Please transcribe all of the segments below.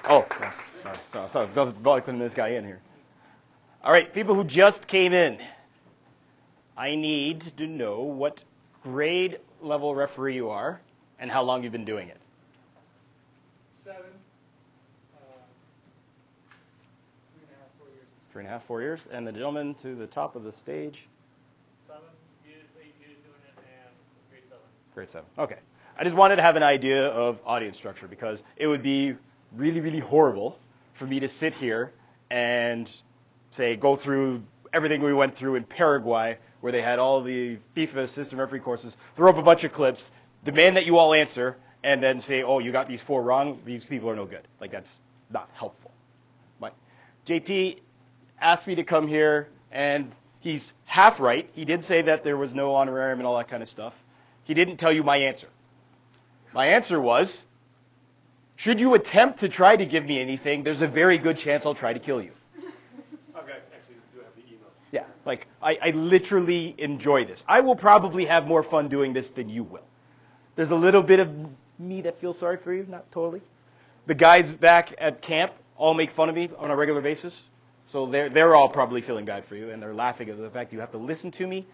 Oh, sorry. I was putting this guy in here. All right, people who just came in. I need to know what grade level referee you are and how long you've been doing it. 7, 3.5, 4 years. 3.5, 4 years. And the gentleman to the top of the stage. 7 years, 8 years doing it, and grade 7. Grade 7. Okay. I just wanted to have an idea of audience structure because it would be really, really horrible for me to sit here and say go through everything we went through in Paraguay where they had all the FIFA assistant referee courses, throw up a bunch of clips, demand that you all answer, and then say, oh, you got these 4 wrong, these people are no good. Like, that's not helpful. But JP asked me to come here, and he's half right. He did say that there was no honorarium and all that kind of stuff. He didn't tell you my answer. My answer was, should you attempt to try to give me anything, there's a very good chance I'll try to kill you. Okay, actually, do have the email. Yeah, like, I literally enjoy this. I will probably have more fun doing this than you will. There's a little bit of me that feels sorry for you, not totally. The guys back at camp all make fun of me on a regular basis. So they're all probably feeling bad for you, and they're laughing at the fact you have to listen to me.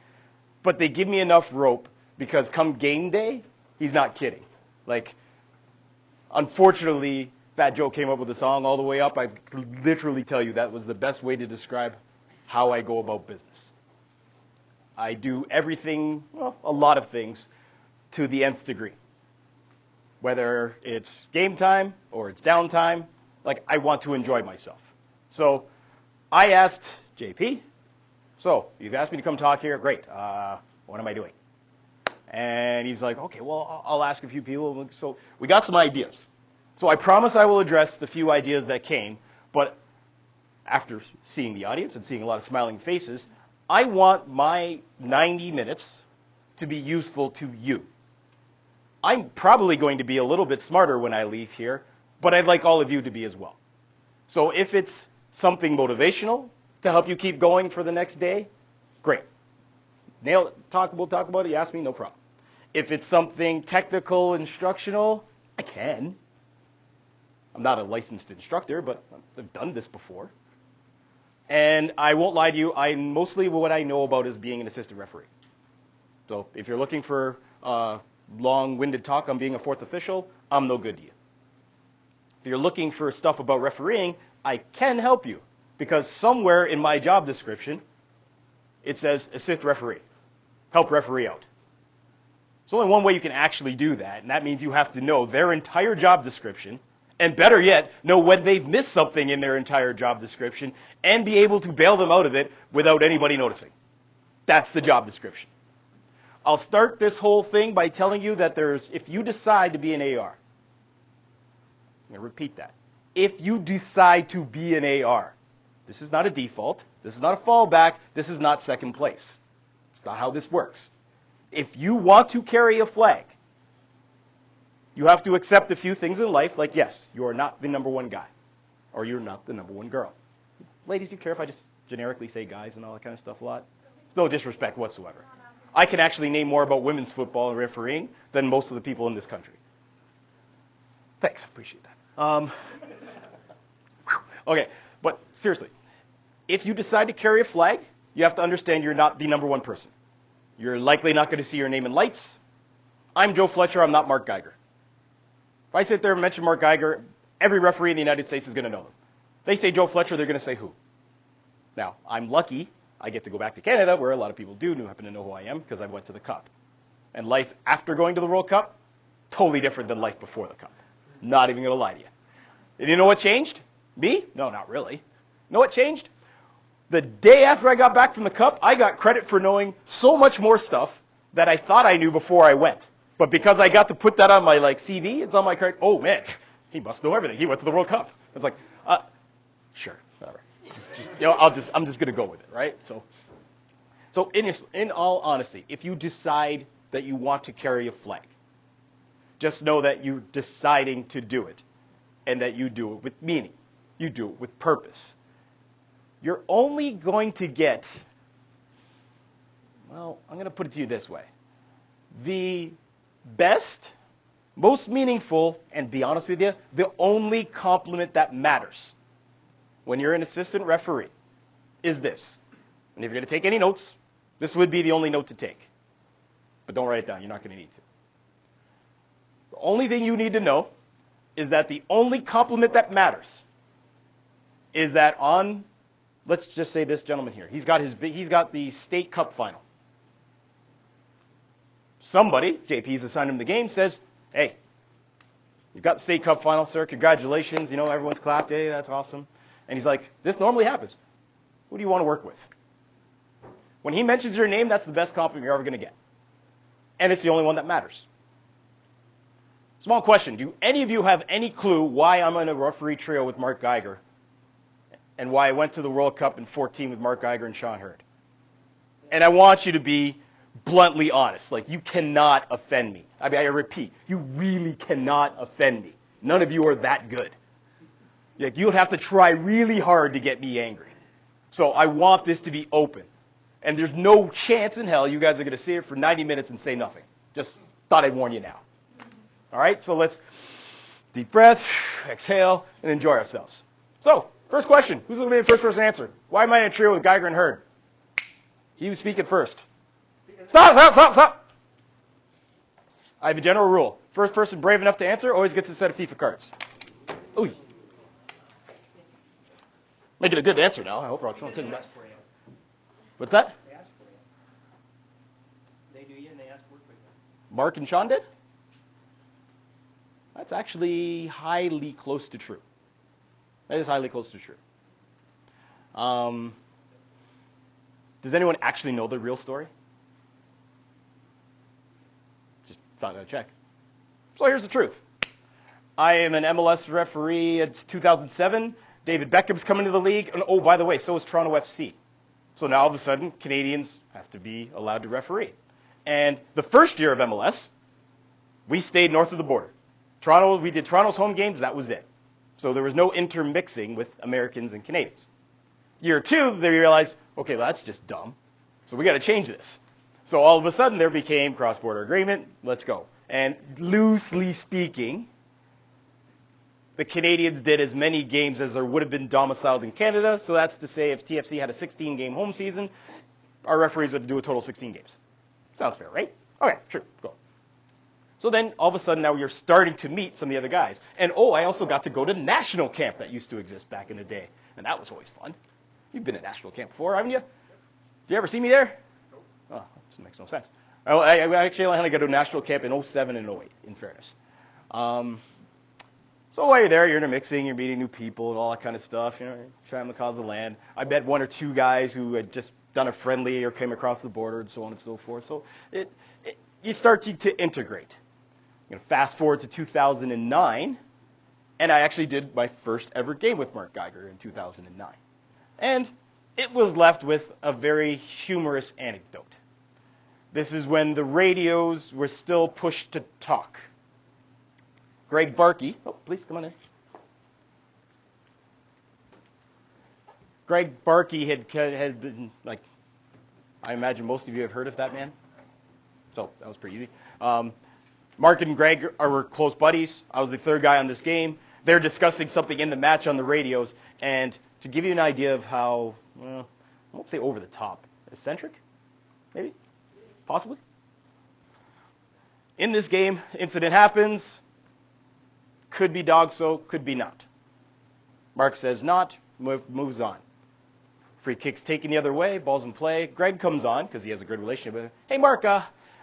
But they give me enough rope because come game day, he's not kidding. Like, unfortunately, Fat Joe came up with a song all the way up. I could literally tell you that was the best way to describe how I go about business. I do everything, well, a lot of things, to the nth degree. Whether it's game time or it's downtime, like, I want to enjoy myself. So I asked JP, so you've asked me to come talk here, great, what am I doing? And he's like, okay, well, I'll ask a few people. So we got some ideas. So I promise I will address the few ideas that came, but after seeing the audience and seeing a lot of smiling faces, I want my 90 minutes to be useful to you. I'm probably going to be a little bit smarter when I leave here, but I'd like all of you to be as well. So if it's something motivational to help you keep going for the next day, great. We'll talk about it. You ask me, no problem. If it's something technical, instructional, I can. I'm not a licensed instructor, but I've done this before. And I won't lie to you, mostly what I know about is being an assistant referee. So if you're looking for long-winded talk on being a fourth official, I'm no good to you. If you're looking for stuff about refereeing, I can help you. Because somewhere in my job description, it says assist referee. Help referee out. There's only one way you can actually do that, and that means you have to know their entire job description, and better yet, know when they've missed something in their entire job description, and be able to bail them out of it without anybody noticing. That's the job description. I'll start this whole thing by telling you that if you decide to be an AR, I'm going to repeat that. If you decide to be an AR, this is not a default, this is not a fallback, this is not second place. It's not how this works. If you want to carry a flag, you have to accept a few things in life, like, yes, you are not the number one guy, or you're not the number one girl. Ladies, do you care if I just generically say guys and all that kind of stuff a lot? No disrespect whatsoever. I can actually name more about women's football and refereeing than most of the people in this country. Thanks, appreciate that. Okay, but seriously, if you decide to carry a flag, you have to understand you're not the number one person. You're likely not going to see your name in lights. I'm Joe Fletcher, I'm not Mark Geiger. If I sit there and mention Mark Geiger, every referee in the United States is going to know them. They say Joe Fletcher, they're going to say who? Now, I'm lucky I get to go back to Canada, where a lot of people do happen to know who I am, because I went to the Cup. And life after going to the World Cup, totally different than life before the Cup. Not even going to lie to you. And you know what changed? Me? No, not really. You know what changed? The day after I got back from the Cup, I got credit for knowing so much more stuff that I thought I knew before I went. But because I got to put that on my CV, it's on my credit. Oh man, he must know everything. He went to the World Cup. It's like, sure, whatever. I'm just going to go with it, right? So in all honesty, if you decide that you want to carry a flag, just know that you're deciding to do it, and that you do it with meaning. You do it with purpose. You're only going to get, well, I'm going to put it to you this way. The best most meaningful, and be honest with you, the only compliment that matters when you're an assistant referee is this. And if you're going to take any notes, this would be the only note to take. But don't write it down. You're not going to need to. The only thing you need to know is that the only compliment that matters is that on, let's just say this gentleman here, he's got the state cup final. Somebody, JP's assigned him the game, says, hey, you've got the state cup final, sir. Congratulations. You know, everyone's clapped. Hey, that's awesome. And he's like, this normally happens. Who do you want to work with? When he mentions your name, that's the best compliment you're ever going to get. And it's the only one that matters. Small question. Do any of you have any clue why I'm in a referee trio with Mark Geiger and why I went to the World Cup in 14 with Mark Geiger and Sean Hurd? And I want you to be bluntly honest. Like, you cannot offend me. I mean, I repeat, you really cannot offend me. None of you are that good. Like, you'll have to try really hard to get me angry. So I want this to be open. And there's no chance in hell you guys are going to sit here for 90 minutes and say nothing. Just thought I'd warn you now. All right, so let's deep breath, exhale, and enjoy ourselves. So, first question. Who's going to be the first person to answer? Why am I in a trio with Geiger and Hurd? He was speaking first. Stop. I have a general rule. First person brave enough to answer always gets a set of FIFA cards. Ooh. Make it a good answer now. I hope Rock's not taking that. What's that? They asked for you. They knew you and they asked for you. Mark and Sean did? That's actually highly close to true. That is highly close to true. Does anyone actually know the real story? Just thought I'd check. So here's the truth. I am an MLS referee. It's 2007. David Beckham's coming to the league. And oh, by the way, so is Toronto FC. So now all of a sudden, Canadians have to be allowed to referee. And the first year of MLS, we stayed north of the border. We did Toronto's home games, that was it. So there was no intermixing with Americans and Canadians. Year two, they realized, okay, well, that's just dumb. So we got to change this. So all of a sudden, there became cross-border agreement, let's go. And loosely speaking, the Canadians did as many games as there would have been domiciled in Canada. So that's to say if TFC had a 16-game home season, our referees would do a total of 16 games. Sounds fair, right? Okay, sure, go. So then, all of a sudden, now you're starting to meet some of the other guys. And, oh, I also got to go to national camp that used to exist back in the day. And that was always fun. You've been at national camp before, haven't you? Did you ever see me there? Nope. Oh, this makes no sense. I actually had to go to national camp in 07 and 08, in fairness. So while you're there, you're intermixing, you're meeting new people and all that kind of stuff. You know, trying the cause of land. I met one or two guys who had just done a friendly or came across the border and so on and so forth. So you start to integrate. I'm going to fast forward to 2009, and I actually did my first ever game with Mark Geiger in 2009. And it was left with a very humorous anecdote. This is when the radios were still pushed to talk. Greg Barkey, oh, please come on in. Greg Barkey had been, like, I imagine most of you have heard of that man. So that was pretty easy. Mark and Greg were close buddies. I was the third guy on this game. They're discussing something in the match on the radios. And to give you an idea of how, well, I won't say over the top, eccentric, maybe, possibly. In this game, incident happens. Could be dog so, could be not. Mark says not, moves on. Free kick's taken the other way, ball's in play. Greg comes on, because he has a good relationship with him. Hey, Mark, were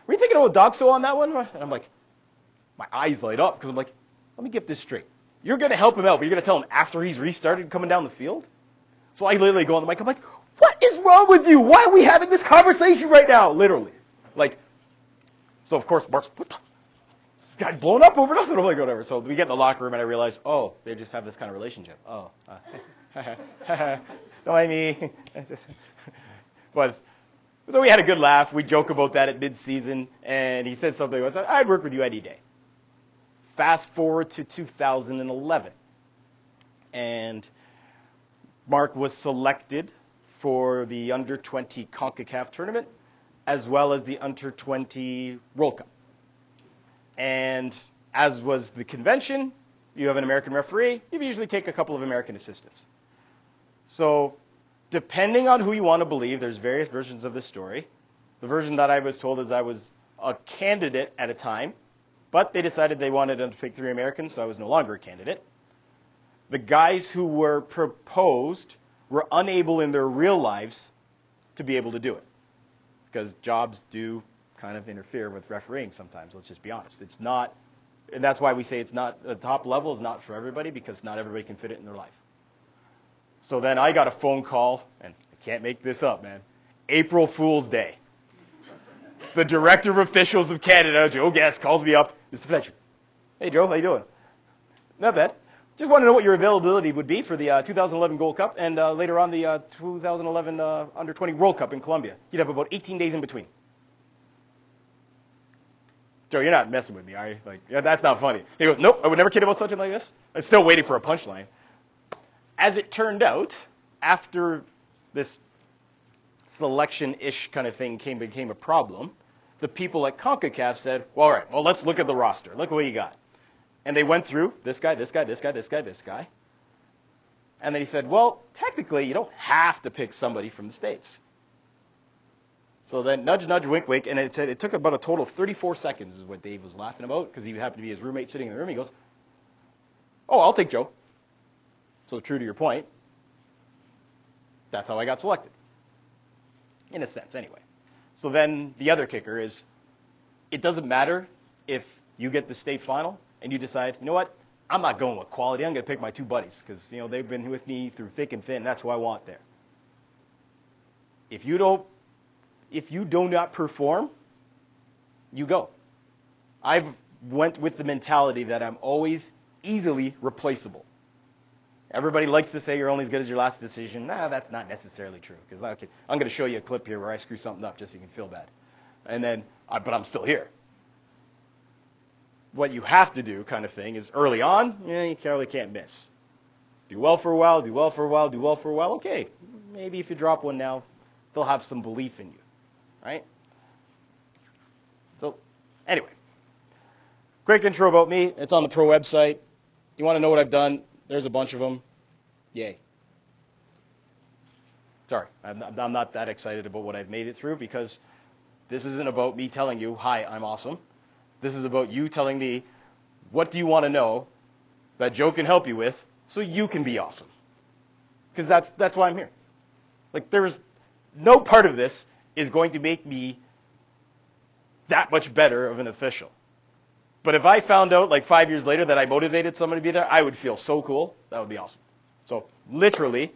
you thinking about dog so on that one? And I'm like, my eyes light up, because I'm like, let me get this straight. You're going to help him out, but you're going to tell him after he's restarted coming down the field? So I literally go on the mic, I'm like, what is wrong with you? Why are we having this conversation right now? Literally. Like, so of course, Mark's, what the? This guy's blown up over nothing. I'm like, whatever. So we get in the locker room and I realize, oh, they just have this kind of relationship. Oh, don't mind me. But so we had a good laugh. We joke about that at mid-season, and he said something. I said, I'd work with you any day. Fast forward to 2011, and Mark was selected for the Under-20 CONCACAF tournament, as well as the Under-20 World Cup. And as was the convention, you have an American referee, you usually take a couple of American assistants. So depending on who you want to believe, there's various versions of this story. The version that I was told is I was a candidate at a time, but they decided they wanted to pick 3 Americans, so I was no longer a candidate. The guys who were proposed were unable in their real lives to be able to do it, because jobs do kind of interfere with refereeing sometimes, let's just be honest. It's not, and that's why we say it's not, the top level is not for everybody, because not everybody can fit it in their life. So then I got a phone call, and I can't make this up, man, April Fool's Day. The Director of Officials of Canada, Joe Guest, calls me up. Mr. Fletcher. Hey, Joe, how you doing? Not bad. Just want to know what your availability would be for the 2011 Gold Cup and later on the 2011 Under-20 World Cup in Colombia. You'd have about 18 days in between. Joe, you're not messing with me, are you? Like, yeah, that's not funny. He goes, nope, I would never kid about something like this. I'm still waiting for a punchline. As it turned out, after this selection-ish kind of thing became a problem, the people at CONCACAF said, well, all right, well, let's look at the roster. Look what you got. And they went through this guy, this guy, this guy, this guy, this guy. And they said, well, technically, you don't have to pick somebody from the States. So then nudge, nudge, wink, wink. And it said it took about a total of 34 seconds is what Dave was laughing about, because he happened to be his roommate sitting in the room. He goes, oh, I'll take Joe. So true to your point, that's how I got selected. In a sense, anyway. So then the other kicker is, it doesn't matter if you get the state final and you decide, you know what, I'm not going with quality. I'm going to pick my 2 buddies because, you know, they've been with me through thick and thin. That's who I want there. If you do not perform, you go. I've went with the mentality that I'm always easily replaceable. Everybody likes to say you're only as good as your last decision. Nah, that's not necessarily true. Because I'm going to show you a clip here where I screw something up just so you can feel bad. And then, but I'm still here. What you have to do, kind of thing, is early on, you really can't miss. Do well for a while, do well for a while, do well for a while. Okay, maybe if you drop one now, they'll have some belief in you, right? So, anyway, quick intro about me. It's on the Pro website. You want to know what I've done? There's a bunch of them. Yay. Sorry, I'm not that excited about what I've made it through, because this isn't about me telling you, hi, I'm awesome. This is about you telling me, what do you want to know that Joe can help you with so you can be awesome? Because that's why I'm here. Like, there's no part of this is going to make me that much better of an official. But if I found out like 5 years later that I motivated somebody to be there, I would feel so cool. That would be awesome. So literally,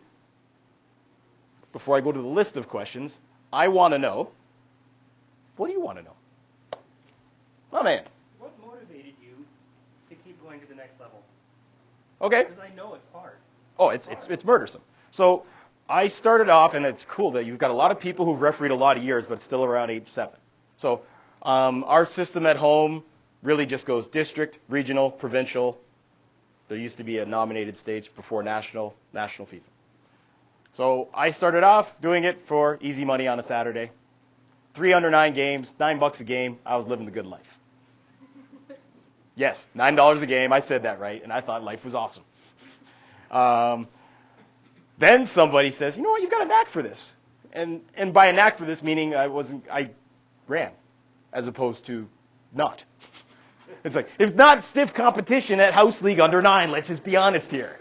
before I go to the list of questions, I want to know, what do you want to know? Oh, man. What motivated you to keep going to the next level? Okay. Because I know it's hard. Oh, it's murdersome. So I started off, and it's cool that you've got a lot of people who've refereed a lot of years, but still around age 7. So our system at home really just goes district, regional, provincial. There used to be a nominated stage before national FIFA. So I started off doing it for easy money on a Saturday. 3 under 9 games, $9 a game. I was living the good life. Yes, $9 a game. I said that right, and I thought life was awesome. Then somebody says, you know what, you've got a knack for this. And by a knack for this, meaning I ran as opposed to not. It's like, it's not stiff competition at House League under 9, let's just be honest here.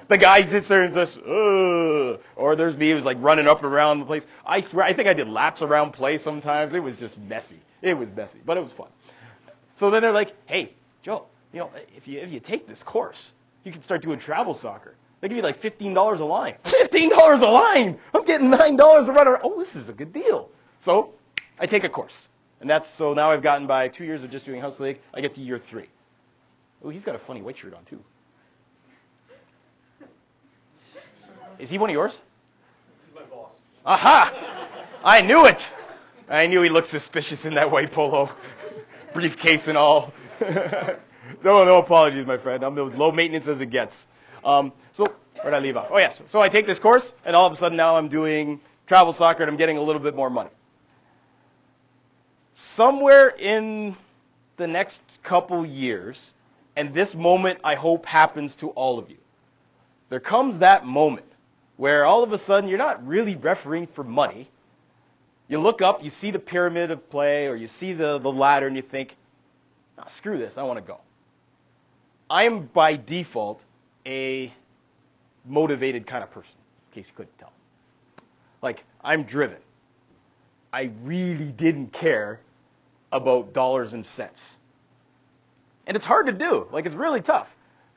The guy sits there and says, ugh. Or there's me who's like running up and around the place. I swear, I think I did laps around play sometimes. It was just messy. It was messy, but it was fun. So then they're like, hey, Joe, you know, if you take this course, you can start doing travel soccer. They give you like $15 a line. $15 a line! I'm getting $9 to run around. Oh, this is a good deal. So I take a course. And so now I've gotten by 2 years of just doing House League, I get to year 3. Oh, he's got a funny white shirt on too. Is he one of yours? He's my boss. Aha! I knew it! I knew he looked suspicious in that white polo. Briefcase and all. No apologies, my friend. I'm as low maintenance as it gets. So, where did I leave off? Oh, yes. So I take this course, and all of a sudden now I'm doing travel soccer, and I'm getting a little bit more money. Somewhere in the next next couple years, and this moment I hope happens to all of you, there comes that moment where all of a sudden you're not really refereeing for money. You look up, you see the pyramid of play, or you see the ladder, and you think, oh, screw this, I want to go. I am by default a motivated kind of person, in case you couldn't tell. Like, I'm driven. I really didn't care about dollars and cents. And it's hard to do. Like, it's really tough.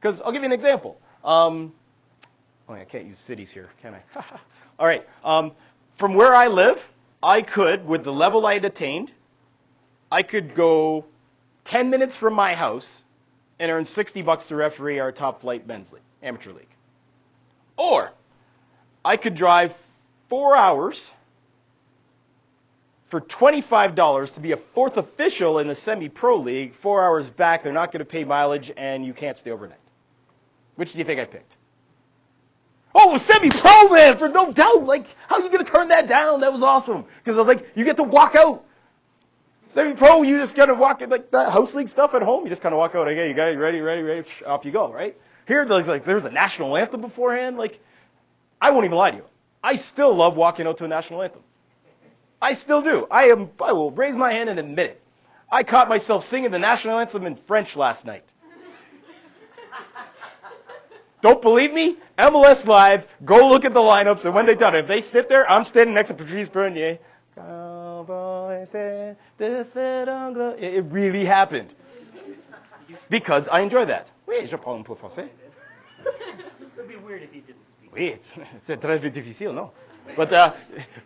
Because I'll give you an example. I can't use cities here, can I? All right. From where I live, I could, with the level I had attained, I could go 10 minutes from my house and earn $60 to referee our top flight men's league, amateur league. Or I could drive 4 hours for $25 to be a fourth official in the semi-pro league. 4 hours back, they're not going to pay mileage, and you can't stay overnight. Which do you think I picked? Oh, semi-pro, man, for no doubt. Like, how are you going to turn that down? That was awesome. Because I was like, you get to walk out. Semi-pro, you just got to walk in, like that house league stuff at home. You just kind of walk out. Okay, you guys ready, off you go, right? Here, like there's a national anthem beforehand. Like, I won't even lie to you. I still love walking out to a national anthem. I still do. I will raise my hand and admit it. I caught myself singing the national anthem in French last night. Don't believe me? MLS Live, go look at the lineups, and when they done it, if they sit there, I'm standing next to Patrice Bernier. It really happened. Because I enjoy that. Oui, je parle un peu français. It would be weird if he didn't speak. Oui, c'est très difficile, no? But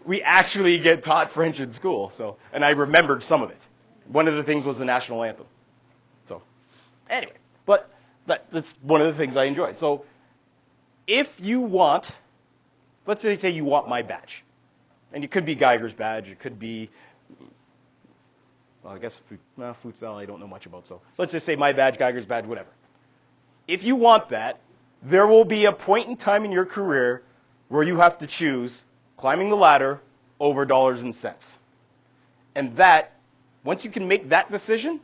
we actually get taught French in school, so, and I remembered some of it. One of the things was the national anthem. So, anyway, but that's one of the things I enjoyed. So, if you want, let's say you want my badge, and it could be Geiger's badge, it could be, well, I guess futsal I don't know much about, so let's just say my badge, Geiger's badge, whatever. If you want that, there will be a point in time in your career where you have to choose climbing the ladder over dollars and cents. And that, once you can make that decision,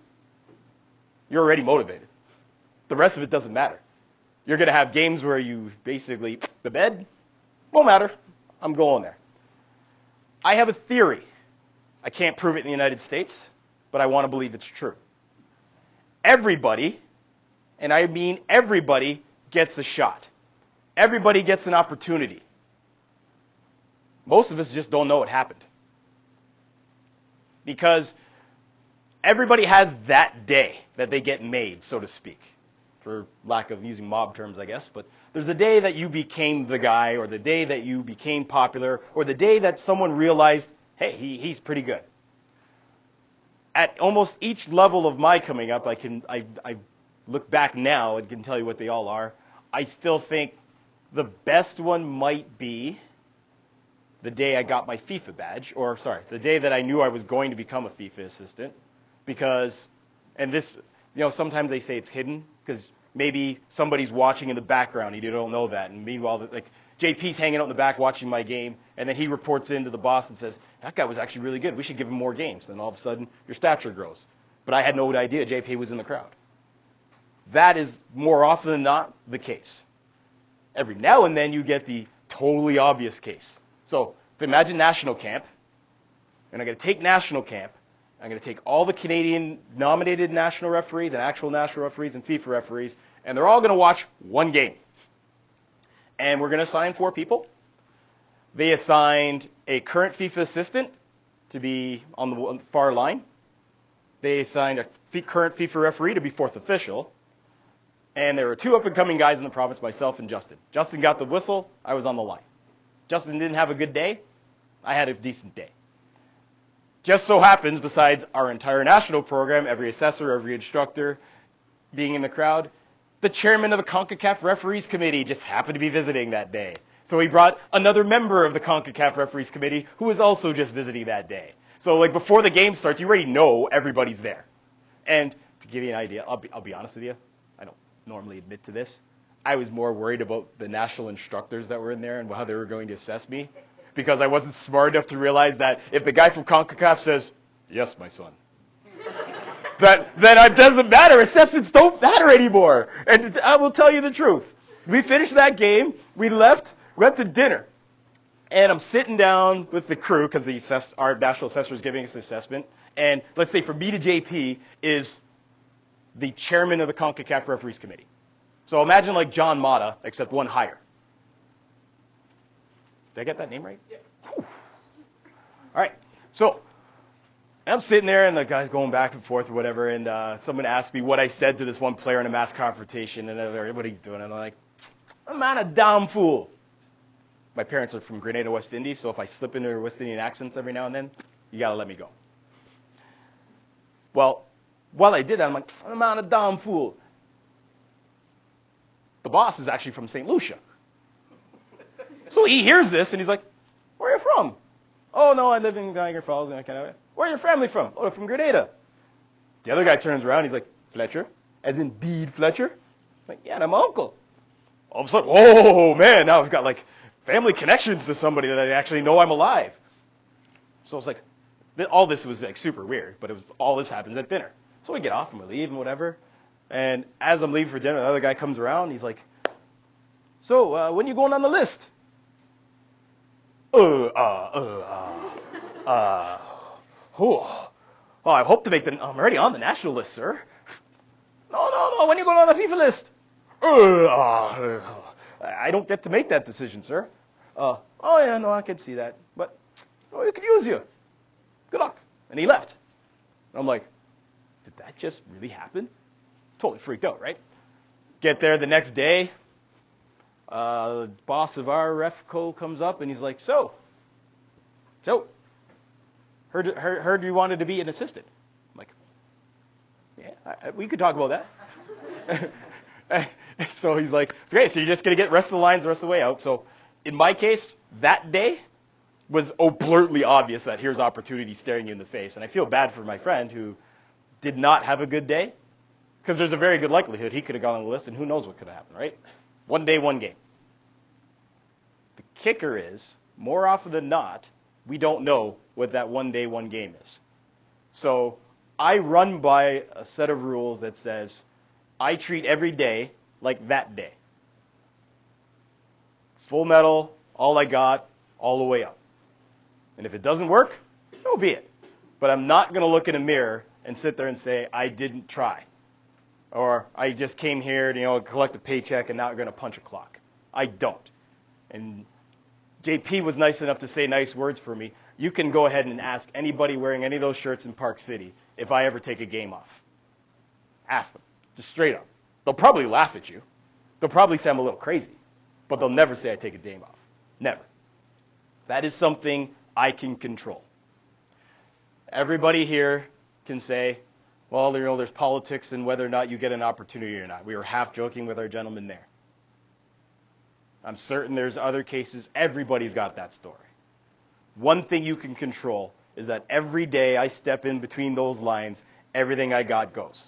you're already motivated. The rest of it doesn't matter. You're going to have games where you basically, the bed, won't matter. I'm going there. I have a theory. I can't prove it in the United States, but I want to believe it's true. Everybody, and I mean everybody, gets a shot. Everybody gets an opportunity. Most of us just don't know it happened. Because everybody has that day that they get made, so to speak. For lack of using mob terms, I guess. But there's the day that you became the guy, or the day that you became popular, or the day that someone realized, hey, he's pretty good. At almost each level of my coming up, I look back now and can tell you what they all are. I still think the best one might be the day I got my FIFA badge, or the day that I knew I was going to become a FIFA assistant. Because, and this, sometimes they say it's hidden, because maybe somebody's watching in the background and you don't know that. And meanwhile, like, JP's hanging out in the back watching my game, and then he reports into the boss and says, that guy was actually really good. We should give him more games. Then all of a sudden, your stature grows. But I had no idea JP was in the crowd. That is more often than not the case. Every now and then you get the totally obvious case. So imagine national camp, and I'm going to take national camp. I'm going to take all the Canadian nominated national referees and actual national referees and FIFA referees, and they're all going to watch one game. And we're going to assign 4 people. They assigned a current FIFA assistant to be on the far line. They assigned a current FIFA referee to be 4th official. And there were 2 up-and-coming guys in the province, myself and Justin. Justin got the whistle. I was on the line. Justin didn't have a good day. I had a decent day. Just so happens, besides our entire national program, every assessor, every instructor being in the crowd, the chairman of the CONCACAF Referees Committee just happened to be visiting that day. So he brought another member of the CONCACAF Referees Committee who was also just visiting that day. So like before the game starts, you already know everybody's there. And to give you an idea, I'll be honest with you, I don't normally admit to this. I was more worried about the national instructors that were in there and how they were going to assess me, because I wasn't smart enough to realize that if the guy from CONCACAF says, yes, my son, that it doesn't matter. Assessments don't matter anymore. And I will tell you the truth. We finished that game. We left. Went to dinner. And I'm sitting down with the crew because our national assessor is giving us the assessment. And let's say for me to JP is the chairman of the CONCACAF Referees Committee. So imagine like John Mata, except one higher. Did I get that name right? Yeah. All right. So I'm sitting there, and the guy's going back and forth or whatever, and someone asked me what I said to this one player in a mass confrontation, and what he's doing. And I'm like, I'm not a damn fool. My parents are from Grenada, West Indies, so if I slip into West Indian accents every now and then, you got to let me go. Well, while I did that, I'm like, I'm not a damn fool. The boss is actually from St. Lucia. So he hears this, and he's like, where are you from? Oh, no, I live in Niagara Falls. And where are your family from? Oh, from Grenada. The other guy turns around, he's like, Fletcher? As in Bede Fletcher? I'm like, yeah, and I'm uncle. All of a sudden, oh, man, now I've got, like, family connections to somebody that I actually know I'm alive. So it's like, all this was, like, super weird, but all this happens at dinner. So we get off and we leave and whatever. And as I'm leaving for dinner, the other guy comes around, and he's like, so, when you going on the list? Oh, I hope to make I'm already on the national list, sir. No, when you going on the FIFA list? I don't get to make that decision, sir. Oh, yeah, no, I can see that. But, we could use you. Good luck. And he left. And I'm like, did that just really happen? Totally freaked out, right? Get there the next day. The boss of our refco comes up and he's like, so, heard you wanted to be an assistant. I'm like, yeah, we could talk about that. So he's like, okay, so you're just going to get rest of the lines the rest of the way out. So in my case, that day was blatantly obvious that here's opportunity staring you in the face. And I feel bad for my friend who did not have a good day, because there's a very good likelihood he could have gone on the list, and who knows what could have happened, right? One day, one game. The kicker is, more often than not, we don't know what that one day, one game is. So I run by a set of rules that says I treat every day like that day. Full metal, all I got, all the way up. And if it doesn't work, so be it. But I'm not going to look in a mirror and sit there and say, I didn't try. Or I just came here to, collect a paycheck and now I'm going to punch a clock. I don't. And JP was nice enough to say nice words for me. You can go ahead and ask anybody wearing any of those shirts in Park City if I ever take a game off. Ask them. Just straight up. They'll probably laugh at you. They'll probably say I'm a little crazy. But they'll never say I take a game off. Never. That is something I can control. Everybody here can say, well, there's politics in whether or not you get an opportunity or not. We were half joking with our gentleman there. I'm certain there's other cases. Everybody's got that story. One thing you can control is that every day I step in between those lines, everything I got goes.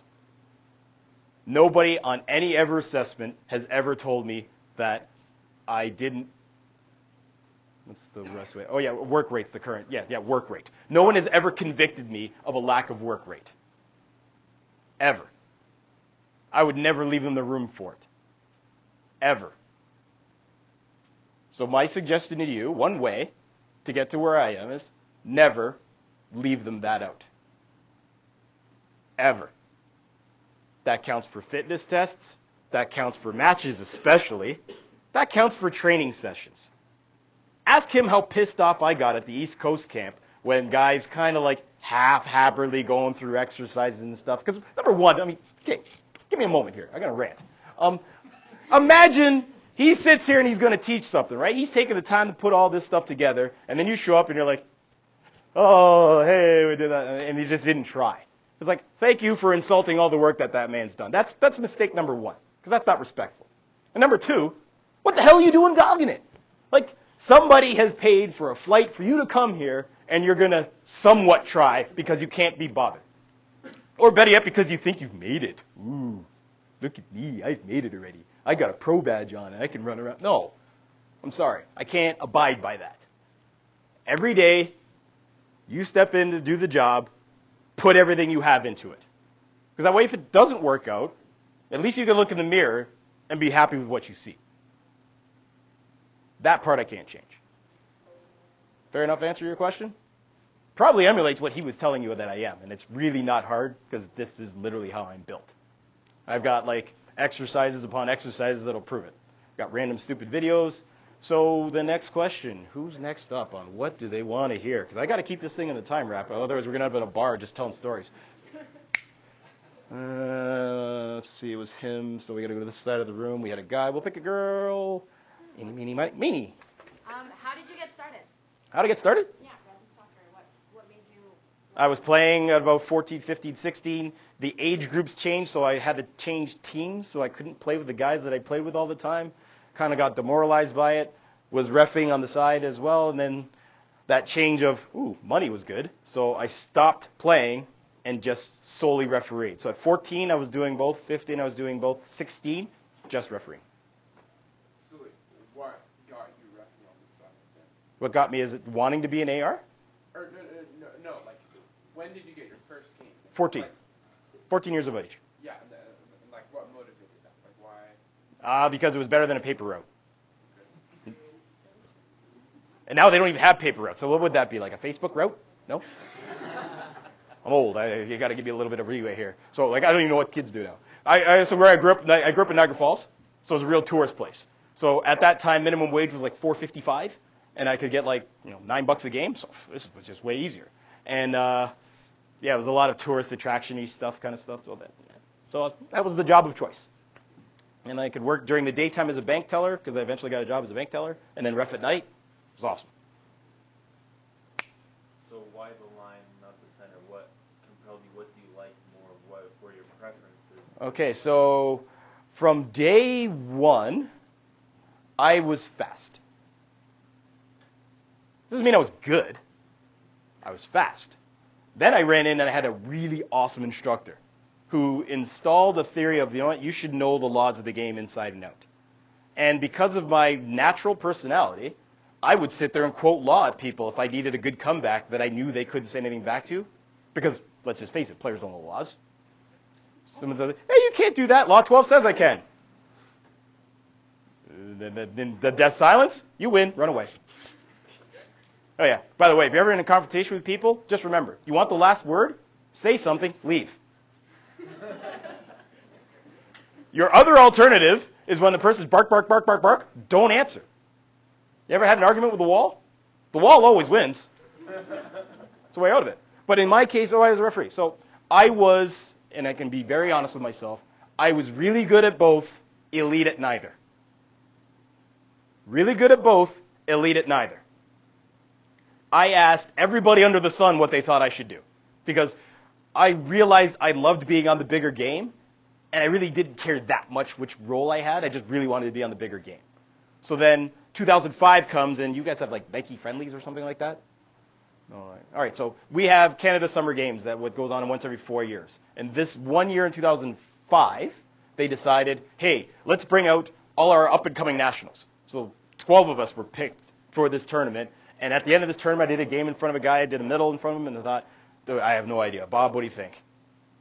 Nobody on any ever assessment has ever told me that I didn't. What's the rest of it? Oh, yeah, work rate's the current. Yeah, work rate. No one has ever convicted me of a lack of work rate. Ever. I would never leave them the room for it. Ever. So my suggestion to you, one way to get to where I am, is never leave them that out. Ever. That counts for fitness tests. That counts for matches especially. That counts for training sessions. Ask him how pissed off I got at the East Coast camp when guys kind of like haphazardly going through exercises and stuff. Because number one, okay, give me a moment here. I got to rant. Imagine he sits here and he's going to teach something, right? He's taking the time to put all this stuff together, and then you show up and you're like, oh, hey, we did that, and he just didn't try. It's like, thank you for insulting all the work that man's done. That's mistake number one, because that's not respectful. And number two, what the hell are you doing dogging it? Like, somebody has paid for a flight for you to come here, and you're going to somewhat try because you can't be bothered. Or better yet, because you think you've made it. Ooh, look at me. I've made it already. I got a pro badge on, and I can run around. No, I'm sorry. I can't abide by that. Every day, you step in to do the job, put everything you have into it. Because that way, if it doesn't work out, at least you can look in the mirror and be happy with what you see. That part I can't change. Fair enough answer to your question? Probably emulates what he was telling you that I am, and it's really not hard because this is literally how I'm built. I've got like exercises upon exercises that'll prove it. Got random stupid videos. So the next question, who's next up on what do they want to hear? Because I got to keep this thing in the time wrap, otherwise we're going to have at a bar just telling stories. Let's see, it was him, so we got to go to this side of the room. We had a guy, we'll pick a girl. Eeny, meeny, miny, meeny. How did you get started? How to get started? Yeah, rugby soccer. What made you... I was playing at about 14, 15, 16. The age groups changed, so I had to change teams, so I couldn't play with the guys that I played with all the time. Kind of got demoralized by it. Was reffing on the side as well, and then that change of, money was good. So I stopped playing and just solely refereed. So at 14, I was doing both. 15, I was doing both. 16, just refereeing. So what got you reffing on the side then? What got me is wanting to be an AR? Or no, like, when did you get your first game? 14. Like, 14 years of age. yeah, like what motivated that? Like why? Because it was better than a paper route. And now they don't even have paper routes. So what would that be, like a Facebook route? No? I'm old. You got to give me a little bit of leeway here. So like I don't even know what kids do now. So where I grew up in Niagara Falls. So it was a real tourist place. So at that time, minimum wage was like $4.55, and I could get like $9 a game. So this was just way easier. And it was a lot of tourist attraction-y kind of stuff. So that was the job of choice. And I could work during the daytime as a bank teller because I eventually got a job as a bank teller, and then ref at night. It was awesome. So why the line, not the center? What compelled you? What do you like more? What were your preferences? Okay, so from day one, I was fast. Doesn't mean I was good. I was fast. Then I ran in and I had a really awesome instructor who installed a theory of, you should know the laws of the game inside and out. And because of my natural personality, I would sit there and quote law at people if I needed a good comeback that I knew they couldn't say anything back to. Because, let's just face it, players don't know the laws. Someone says, hey, you can't do that. Law 12 says I can. The death silence, you win, run away. Oh, yeah. By the way, if you're ever in a confrontation with people, just remember, you want the last word? Say something, leave. Your other alternative is when the person's bark, bark, bark, bark, bark, don't answer. You ever had an argument with the wall? The wall always wins. It's a way out of it. But in my case, I was a referee. So I was, and I can be very honest with myself, I was really good at both, elite at neither. Really good at both, elite at neither. I asked everybody under the sun what they thought I should do. Because I realized I loved being on the bigger game, and I really didn't care that much which role I had. I just really wanted to be on the bigger game. So then 2005 comes, and you guys have like Nike friendlies or something like that? All right, so we have Canada Summer Games that goes on once every 4 years. And this one year in 2005, they decided, hey, let's bring out all our up-and-coming nationals. So 12 of us were picked for this tournament. And at the end of this tournament, I did a game in front of a guy, I did a middle in front of him, and I thought, dude, I have no idea. Bob, what do you think?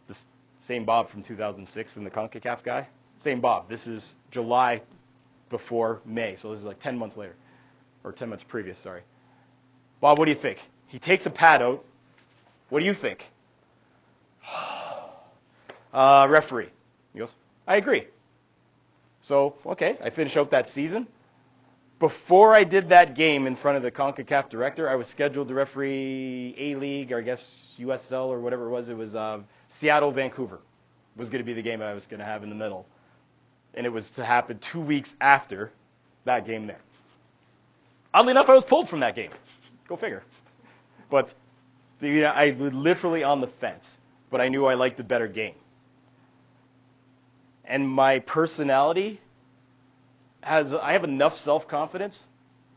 This same Bob from 2006 and the CONCACAF guy? Same Bob. This is July before May, so this is like 10 months later. Or 10 months previous, sorry. Bob, what do you think? He takes a pad out. What do you think? Referee. He goes, I agree. So, okay, I finish out that season. Before I did that game in front of the CONCACAF director, I was scheduled to referee A-League, or I guess USL or whatever it was. It was Seattle-Vancouver was going to be the game I was going to have in the middle. And it was to happen 2 weeks after that game there. Oddly enough, I was pulled from that game. Go figure. But I was literally on the fence. But I knew I liked the better game. And my personality I have enough self-confidence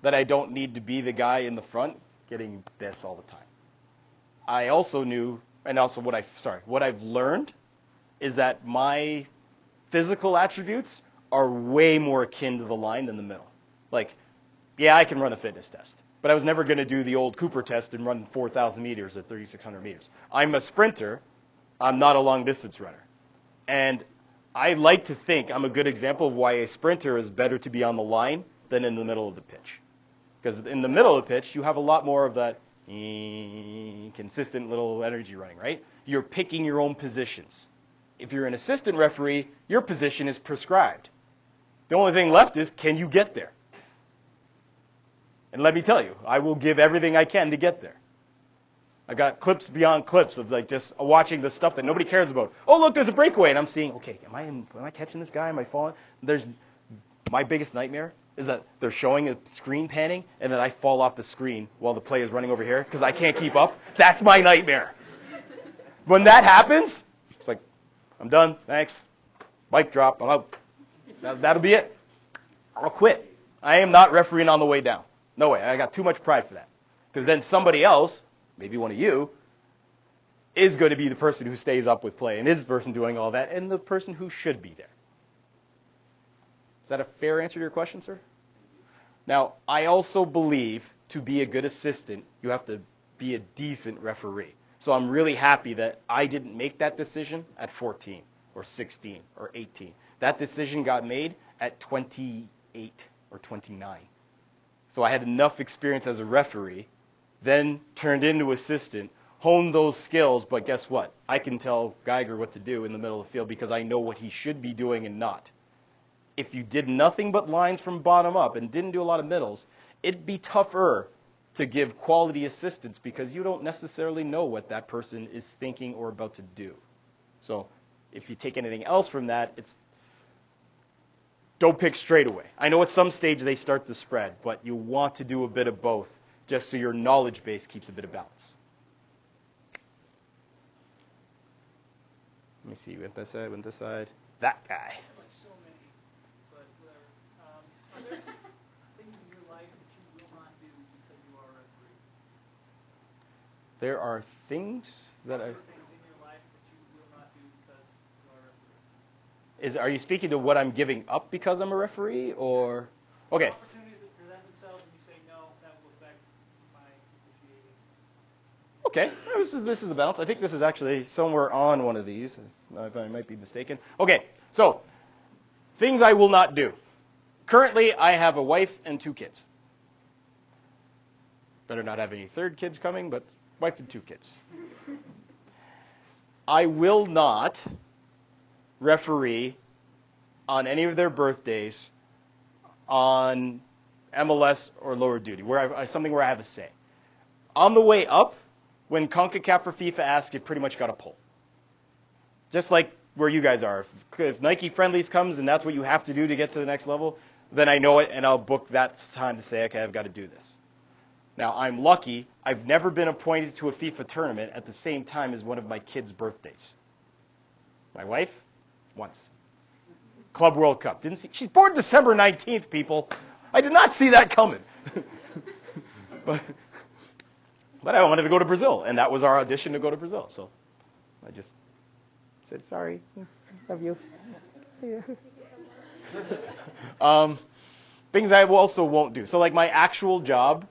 that I don't need to be the guy in the front getting this all the time. I also knew, and also what I've learned is that my physical attributes are way more akin to the line than the middle. Like, yeah, I can run a fitness test, but I was never going to do the old Cooper test and run 4,000 meters at 3,600 meters. I'm a sprinter. I'm not a long-distance runner. And I like to think I'm a good example of why a sprinter is better to be on the line than in the middle of the pitch. Because in the middle of the pitch, you have a lot more of that consistent little energy running, right? You're picking your own positions. If you're an assistant referee, your position is prescribed. The only thing left is, can you get there? And let me tell you, I will give everything I can to get there. I got clips beyond clips of like just watching the stuff that nobody cares about. Oh, look, there's a breakaway, and I'm seeing, okay, am I catching this guy? Am I falling? My biggest nightmare is that they're showing a screen panning, and then I fall off the screen while the play is running over here because I can't keep up. That's my nightmare. When that happens, it's like, I'm done, thanks. Mic drop, I'm out. That'll be it. I'll quit. I am not refereeing on the way down. No way. I got too much pride for that. Because then somebody else, maybe one of you, is going to be the person who stays up with play and is the person doing all that and the person who should be there. Is that a fair answer to your question, sir? Now, I also believe to be a good assistant, you have to be a decent referee. So I'm really happy that I didn't make that decision at 14 or 16 or 18. That decision got made at 28 or 29. So I had enough experience as a referee, then turned into assistant, honed those skills, but guess what? I can tell Geiger what to do in the middle of the field because I know what he should be doing and not. If you did nothing but lines from bottom up and didn't do a lot of middles, it'd be tougher to give quality assistance because you don't necessarily know what that person is thinking or about to do. So if you take anything else from that, it's don't pick straight away. I know at some stage they start to spread, but you want to do a bit of both just so your knowledge base keeps a bit of balance. Let me see, went this side. That guy. Like so many, but whatever. Are there things in your life that you will not do because you are a referee? There are things that I... Things in your life that you will not do because you are a referee. Are you speaking to what I'm giving up because I'm a referee, or... Okay. Opportunities that present themselves and you say, no, that will affect my officiating. Okay, this is a balance. I think this is actually somewhere on one of these. I might be mistaken. Okay, so things I will not do. Currently, I have a wife and 2 kids. Better not have any third kids coming, but wife and 2 kids. I will not referee on any of their birthdays on MLS or lower duty, something where I have a say. On the way up, when CONCACAF or FIFA asks, you pretty much got to pull. Just like where you guys are. If Nike Friendlies comes and that's what you have to do to get to the next level, then I know it and I'll book that time to say, okay, I've got to do this. Now, I'm lucky. I've never been appointed to a FIFA tournament at the same time as one of my kids' birthdays. My wife, once. Club World Cup. She's born December 19th, people. I did not see that coming. But I wanted to go to Brazil, and that was our audition to go to Brazil. So I just said, sorry, love you. Things I also won't do. So like my actual job,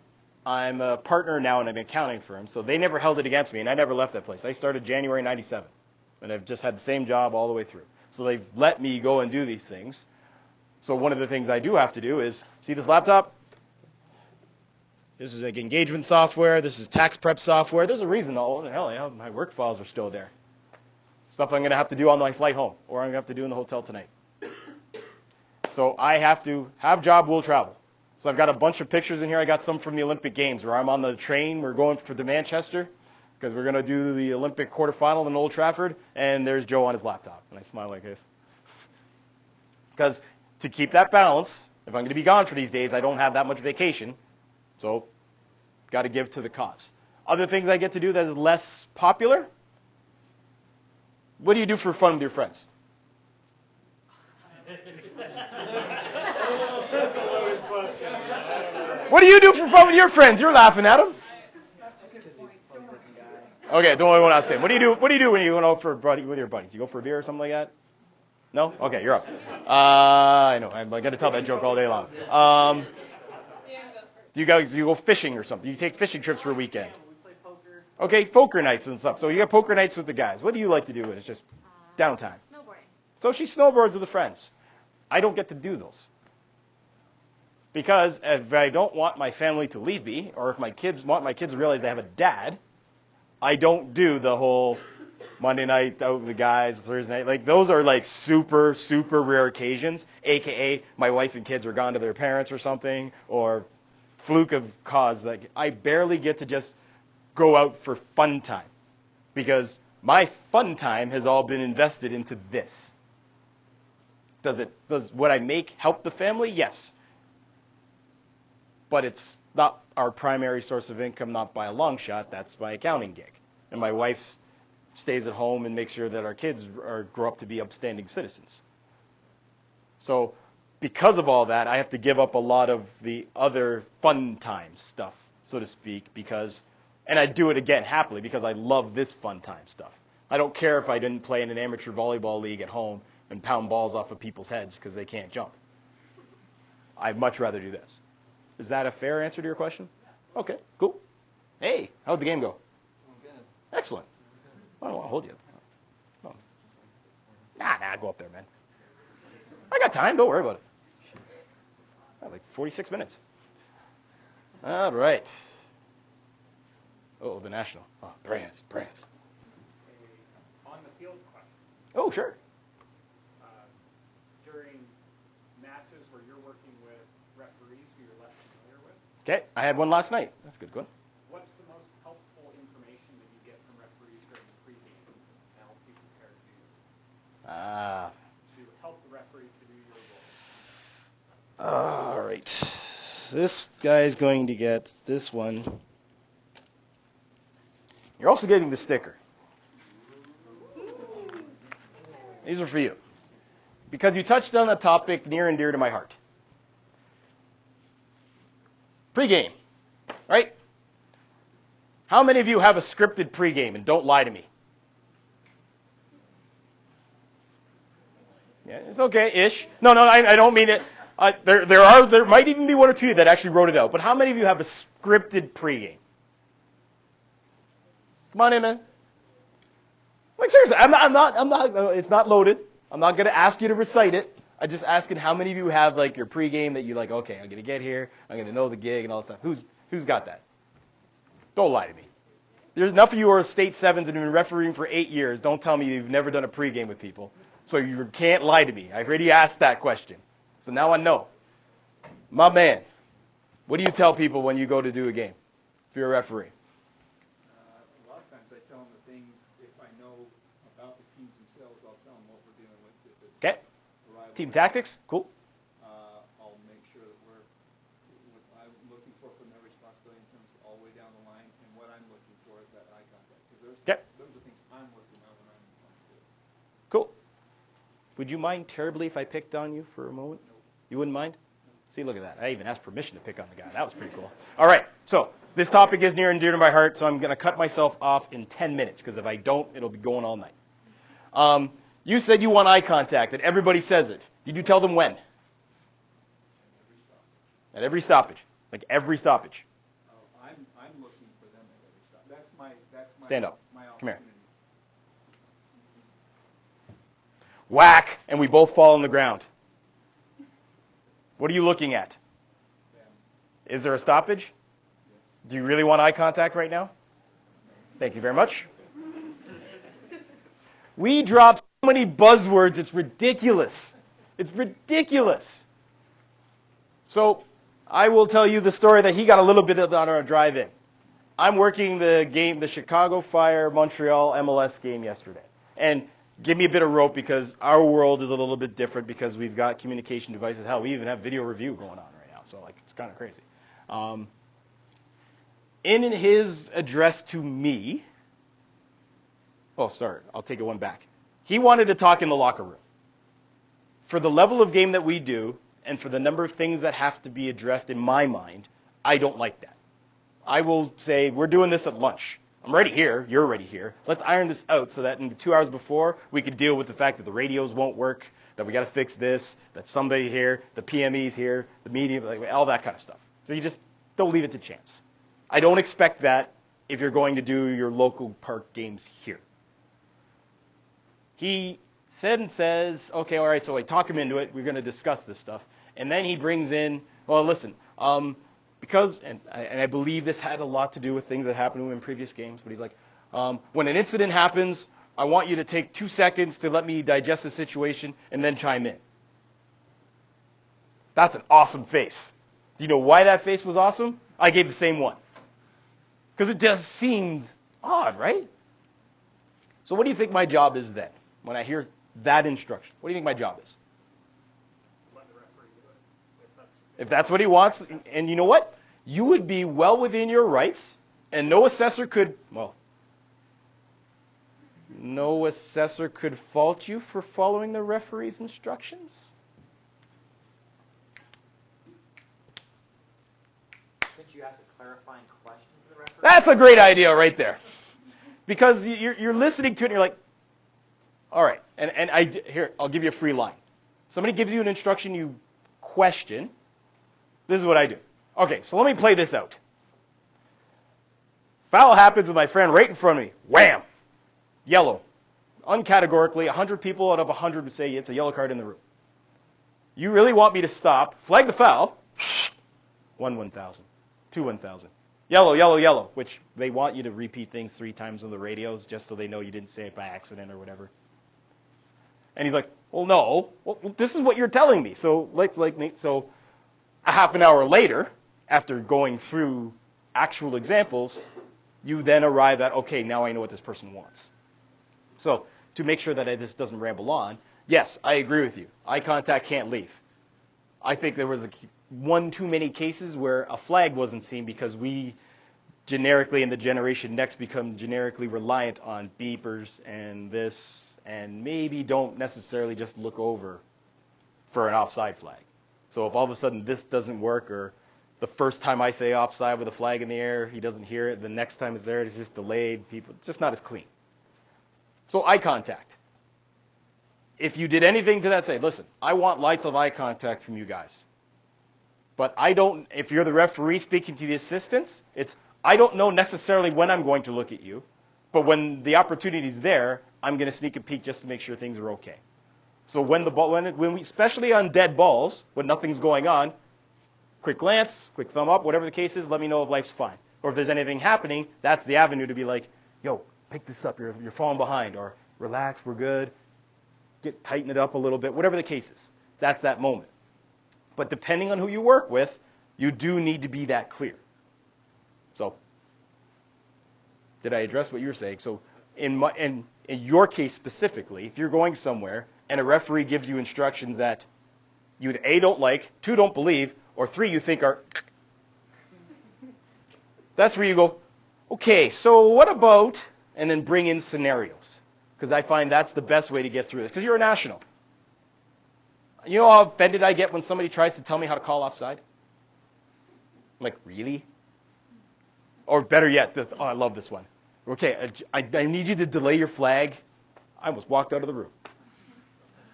I'm a partner now in an accounting firm, so they never held it against me, and I never left that place. I started January 97, and I've just had the same job all the way through. So they've let me go and do these things. So one of the things I do have to do is, see this laptop? This is like engagement software. This is tax prep software. There's a reason, my work files are still there. Stuff I'm going to have to do on my flight home, or I'm going to have to do in the hotel tonight. So I have to have job, will travel. So I've got a bunch of pictures in here. I got some from the Olympic Games where I'm on the train. We're going to Manchester because we're going to do the Olympic quarterfinal in Old Trafford, and there's Joe on his laptop, and I smile like this. Because to keep that balance, if I'm going to be gone for these days, I don't have that much vacation. So, got to give to the cause. Other things I get to do that is less popular. What do you do for fun with your friends? What do you do for fun with your friends? You're laughing at them. Okay, don't worry, I won't ask him. What do you do? What do you do when you go out with your buddies? You go for a beer or something like that? No? Okay, you're up. I know. I'm going to tell that joke all day long. Do you go fishing or something? You take fishing trips for a weekend. We play poker. Okay, poker nights and stuff. So you got poker nights with the guys. What do you like to do when it's just downtime? Snowboarding. So she snowboards with her friends. I don't get to do those. Because if I don't want my family to leave me, or if my kids want my kids to realize they have a dad, I don't do the whole Monday night out with the guys, Thursday night. Like, those are like super, super rare occasions, a.k.a. my wife and kids are gone to their parents or something, or fluke of cause. Like, I barely get to just go out for fun time, because my fun time has all been invested into this. Does what I make help the family? Yes. But it's not our primary source of income, not by a long shot. That's my accounting gig. And my wife stays at home and makes sure that our kids grow up to be upstanding citizens. So because of all that, I have to give up a lot of the other fun time stuff, so to speak, and I do it again happily because I love this fun time stuff. I don't care if I didn't play in an amateur volleyball league at home and pound balls off of people's heads because they can't jump. I'd much rather do this. Is that a fair answer to your question? Okay, cool. Hey, how'd the game go? Excellent. I don't want to hold you. Oh. Nah, go up there, man. I got time. Don't worry about it. I have like 46 minutes. All right. Oh, the national. Oh, brands. On the field question. Oh, sure. During matches where you're working with referees who you're less familiar with, Okay, I had one last night. That's a good one. what's the most helpful information that you get from referees during the pregame to help you prepare to help the referee to do your role? All right. This guy is going to get this one. You're also getting the sticker. These are for you. Because you touched on a topic near and dear to my heart. Pre-game, right? How many of you have a scripted pregame? And don't lie to me. Yeah, it's okay, ish. No, I don't mean it. There might even be one or two that actually wrote it out. But how many of you have a scripted pregame? Come on in, man. Like, seriously, I'm not. It's not loaded. I'm not going to ask you to recite it. I'm just asking how many of you have like your pregame that you like. Okay, I'm going to get here. I'm going to know the gig and all that stuff. Who's got that? Don't lie to me. There's enough of you who are state sevens and have been refereeing for 8 years. Don't tell me you've never done a pregame with people. So you can't lie to me. I've already asked that question. So now I know. My man, what do you tell people when you go to do a game if you're a referee? A lot of times I tell them the things, if I know about the teams themselves, I'll tell them what we're dealing with. If it's Okay. a rival, Team tactics? Cool. I'll make sure that what I'm looking for from their responsibility in terms of all the way down the line, and what I'm looking for is that eye contact. Because those are things I'm working on when I'm on the field. Cool. Would you mind terribly if I picked on you for a moment? Nope. You wouldn't mind? See, look at that. I even asked permission to pick on the guy. That was pretty cool. All right. So this topic is near and dear to my heart, so I'm going to cut myself off in 10 minutes, because if I don't, it'll be going all night. You said you want eye contact, and everybody says it. Did you tell them when? At every stoppage. Like every stoppage. I'm looking for them at every stop. That's my Stand up. My Come here. opportunity. Whack, and we both fall on the ground. What are you looking at? Is there a stoppage? Do you really want eye contact right now? Thank you very much. We drop so many buzzwords, it's ridiculous. It's ridiculous. So I will tell you the story that he got a little bit of on our drive-in. I'm working the Chicago Fire Montreal MLS game yesterday. And give me a bit of rope, because our world is a little bit different because we've got communication devices. Hell, we even have video review going on right now. So, like, it's kind of crazy. In his address to me, I'll take it one back. He wanted to talk in the locker room. For the level of game that we do, and for the number of things that have to be addressed in my mind, I don't like that. I will say, we're doing this at lunch. I'm already here. You're already here. Let's iron this out so that in 2 hours before, we could deal with the fact that the radios won't work, that we got to fix this, that somebody here, the PME's here, the media, like, all that kind of stuff. So you just don't leave it to chance. I don't expect that if you're going to do your local park games here. He says, okay, all right, so I talk him into it. We're going to discuss this stuff. And then he brings in, well, listen, because, and I believe this had a lot to do with things that happened to him in previous games, but he's like, when an incident happens, I want you to take 2 seconds to let me digest the situation and then chime in. That's an awesome face. Do you know why that face was awesome? I gave the same one. Because it just seemed odd, right? So what do you think my job is then? When I hear that instruction, what do you think my job is? Let the referee do it. If that's what he wants, and you know what? You would be well within your rights, and no assessor could fault you for following the referee's instructions. Couldn't you ask a clarifying question to the referee? That's a great idea right there. Because you're listening to it and you're like, all right, here, I'll give you a free line. Somebody gives you an instruction you question. This is what I do. Okay, so let me play this out. Foul happens with my friend right in front of me. Wham! Yellow. Uncategorically, 100 people out of 100 would say it's a yellow card in the room. You really want me to stop, flag the foul, 1,000, 1,000. Yellow, yellow, yellow, which they want you to repeat things 3 times on the radios just so they know you didn't say it by accident or whatever. And he's like, well, no, this is what you're telling me. So, so a half an hour later, after going through actual examples, you then arrive at, okay, now I know what this person wants. So to make sure that this doesn't ramble on, yes, I agree with you. Eye contact can't leave. I think there was one too many cases where a flag wasn't seen because we generically in the generation next become generically reliant on beepers and this, and maybe don't necessarily just look over for an offside flag. So if all of a sudden this doesn't work, or the first time I say offside with a flag in the air, he doesn't hear it, the next time it's there, it's just delayed, it's just not as clean. So eye contact. If you did anything to that, say, listen, I want lights of eye contact from you guys. But if you're the referee speaking to the assistants, I don't know necessarily when I'm going to look at you, but when the opportunity's there, I'm going to sneak a peek just to make sure things are okay. So when we, especially on dead balls, when nothing's going on, quick glance, quick thumb up, whatever the case is, let me know if life's fine. Or if there's anything happening, that's the avenue to be like, yo, pick this up, you're falling behind, or relax, we're good, tighten it up a little bit, whatever the case is. That's that moment. But depending on who you work with, you do need to be that clear. So, did I address what you were saying? So, in your case specifically, if you're going somewhere and a referee gives you instructions that you A, don't like, 2, don't believe, or 3, you think are, that's where you go, okay, so what about, and then bring in scenarios. Because I find that's the best way to get through this. Because you're a national. You know how offended I get when somebody tries to tell me how to call offside? I'm like, really? Or better yet, I love this one. Okay, I need you to delay your flag. I almost walked out of the room.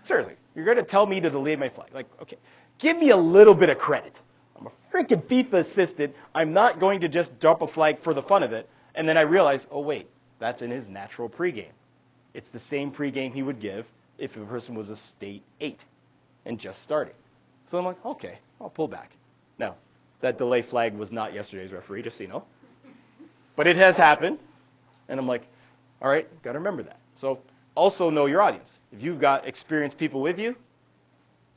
Seriously, you're going to tell me to delay my flag. Like, okay, give me a little bit of credit. I'm a freaking FIFA assistant. I'm not going to just drop a flag for the fun of it. And then I realize, oh, wait, that's in his natural pregame. It's the same pregame he would give if a person was a state 8 and just starting. So I'm like, okay, I'll pull back. Now, that delay flag was not yesterday's referee, just so you know. But it has happened. And I'm like, all right, got to remember that. So also know your audience. If you've got experienced people with you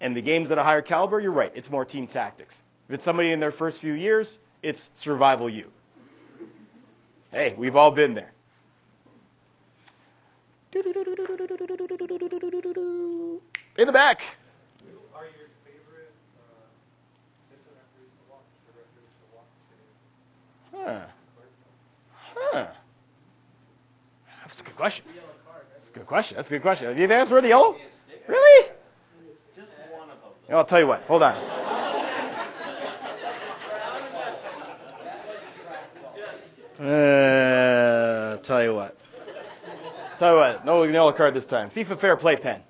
and the game's at a higher caliber, you're right. It's more team tactics. If it's somebody in their first few years, it's survival you. Hey, we've all been there. In the back. Who are your favorite assistant referees to watch, or referees to watch? Huh. That's a good question. That's a good question. That's a good question. Do you think that's worth the yellow? Really? Just one of them. I'll tell you what. Hold on. Tell you what. No yellow card this time. FIFA Fair Play pen.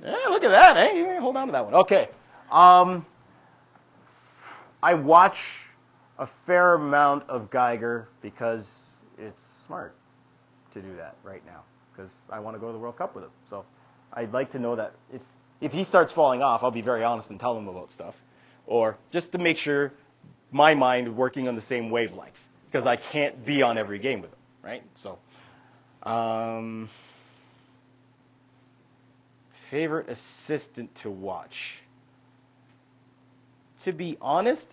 Yeah, look at that, eh? Hold on to that one. Okay. I watch a fair amount of Geiger because it's smart to do that right now because I want to go to the World Cup with him. So I'd like to know that if he starts falling off, I'll be very honest and tell him about stuff. Or just to make sure my mind is working on the same wavelength because I can't be on every game with him, right? So, favorite assistant to watch? To be honest,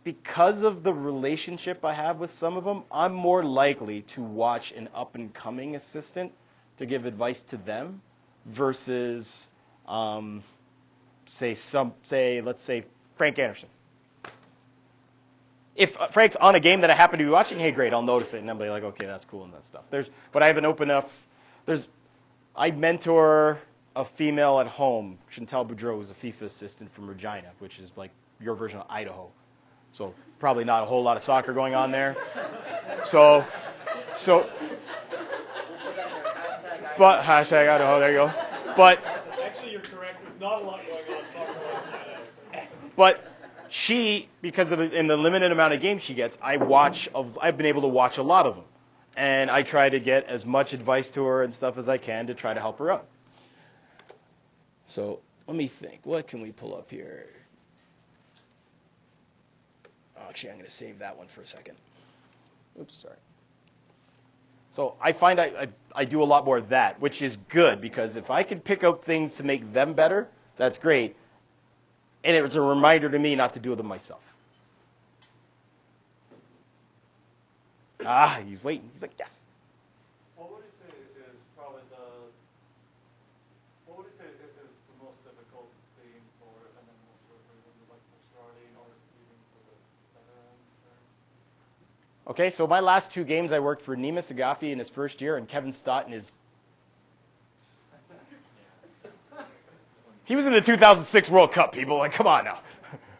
because of the relationship I have with some of them, I'm more likely to watch an up-and-coming assistant to give advice to them versus, let's say Frank Anderson. If Frank's on a game that I happen to be watching, hey, great, I'll notice it, and I'll be like, okay, that's cool and that stuff. But I have an open enough. I mentor a female at home. Chantal Boudreau is a FIFA assistant from Regina, which is like your version of Idaho. So probably not a whole lot of soccer going on there. So, but hashtag Idaho, there you go. But Actually, you're correct. There's not a lot going on soccer-wise. but she, because of in the limited amount of games she gets, I've been able to watch a lot of them, and I try to get as much advice to her and stuff as I can to try to help her out. So let me think. What can we pull up here? Actually, I'm going to save that one for a second. Oops, sorry. So I find I do a lot more of that, which is good because if I can pick out things to make them better, that's great. And it's a reminder to me not to do them myself. He's waiting. He's like, yes. What would you say is probably what would you say is the most difficult thing for an administrator when you're like starting or even for the veterans there? Okay, so my last 2 games I worked for Nima Sagafi in his first year and Kevin Stott in his... He was in the 2006 World Cup, people. Like, come on now.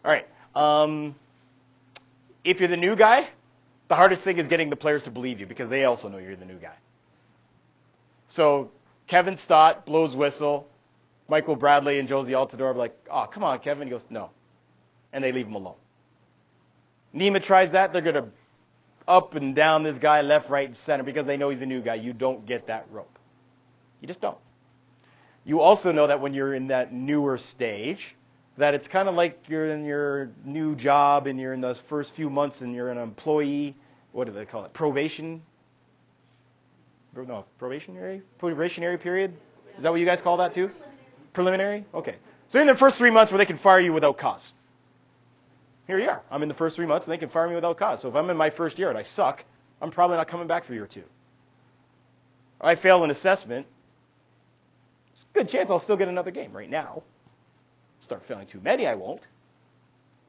All right. If you're the new guy, the hardest thing is getting the players to believe you because they also know you're the new guy. So Kevin Stott blows whistle. Michael Bradley and Josie Altidore are like, oh, come on, Kevin. He goes, no. And they leave him alone. Nima tries that. They're going to up and down this guy left, right, and center because they know he's a new guy. You don't get that rope. You just don't. You also know that when you're in that newer stage, that it's kind of like you're in your new job and you're in those first few months and you're an employee, what do they call it, probationary period? Is that what you guys call that too? Preliminary? Okay. So you're in the first 3 months where they can fire you without cause. Here you are. I'm in the first 3 months and they can fire me without cause. So if I'm in my first year and I suck, I'm probably not coming back for a year or 2. I fail an assessment, it's a good chance I'll still get another game right now. Start failing too many, I won't.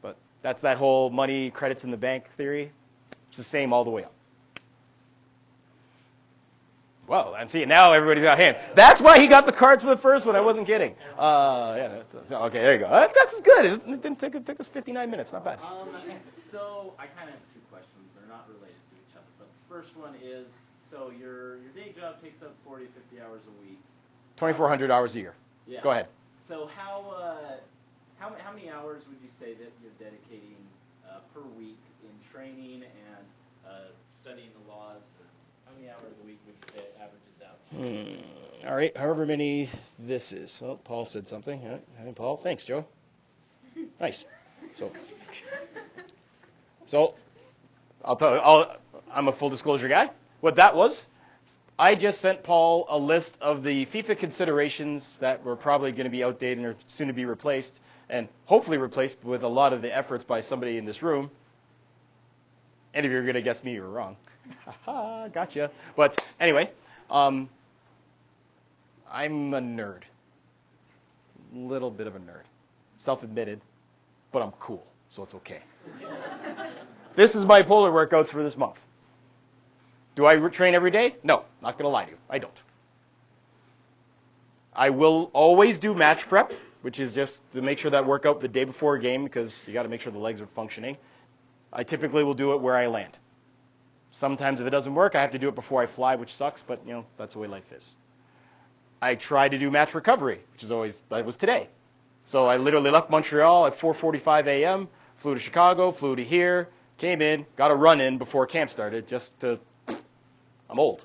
But that's that whole money credits in the bank theory. It's the same all the way up. Well, and see, now everybody's got hands. That's why he got the cards for the first one. I wasn't kidding. Okay, there you go. That's good. It didn't take us 59 minutes. Not bad. So I kind of have 2 questions. They're not related to each other. But the first one is, so your day job takes up 40, 50 hours a week. 2,400 hours a year. Yeah. Go ahead. So how many hours would you say that you're dedicating per week in training and studying the laws? How many hours a week would you say it averages out? All right, however many this is. Oh, Paul said something. All right. Hey, Paul. Thanks, Joe. Nice. So I'll tell you, I'm a full disclosure guy. What that was, I just sent Paul a list of the FIFA considerations that were probably going to be outdated and are soon to be replaced, and hopefully replaced with a lot of the efforts by somebody in this room. And if you're going to guess me, you were wrong. Ha gotcha. But anyway, I'm a nerd. Little bit of a nerd. Self-admitted, but I'm cool, so it's okay. This is my polar workouts for this month. Do I train every day? No, not going to lie to you. I don't. I will always do match prep, which is just to make sure that workout the day before a game because you got to make sure the legs are functioning. I typically will do it where I land. Sometimes if it doesn't work, I have to do it before I fly, which sucks, but that's the way life is. I try to do match recovery, which is that was today. So I literally left Montreal at 4:45 a.m., flew to Chicago, flew to here, came in, got a run in before camp started I'm old.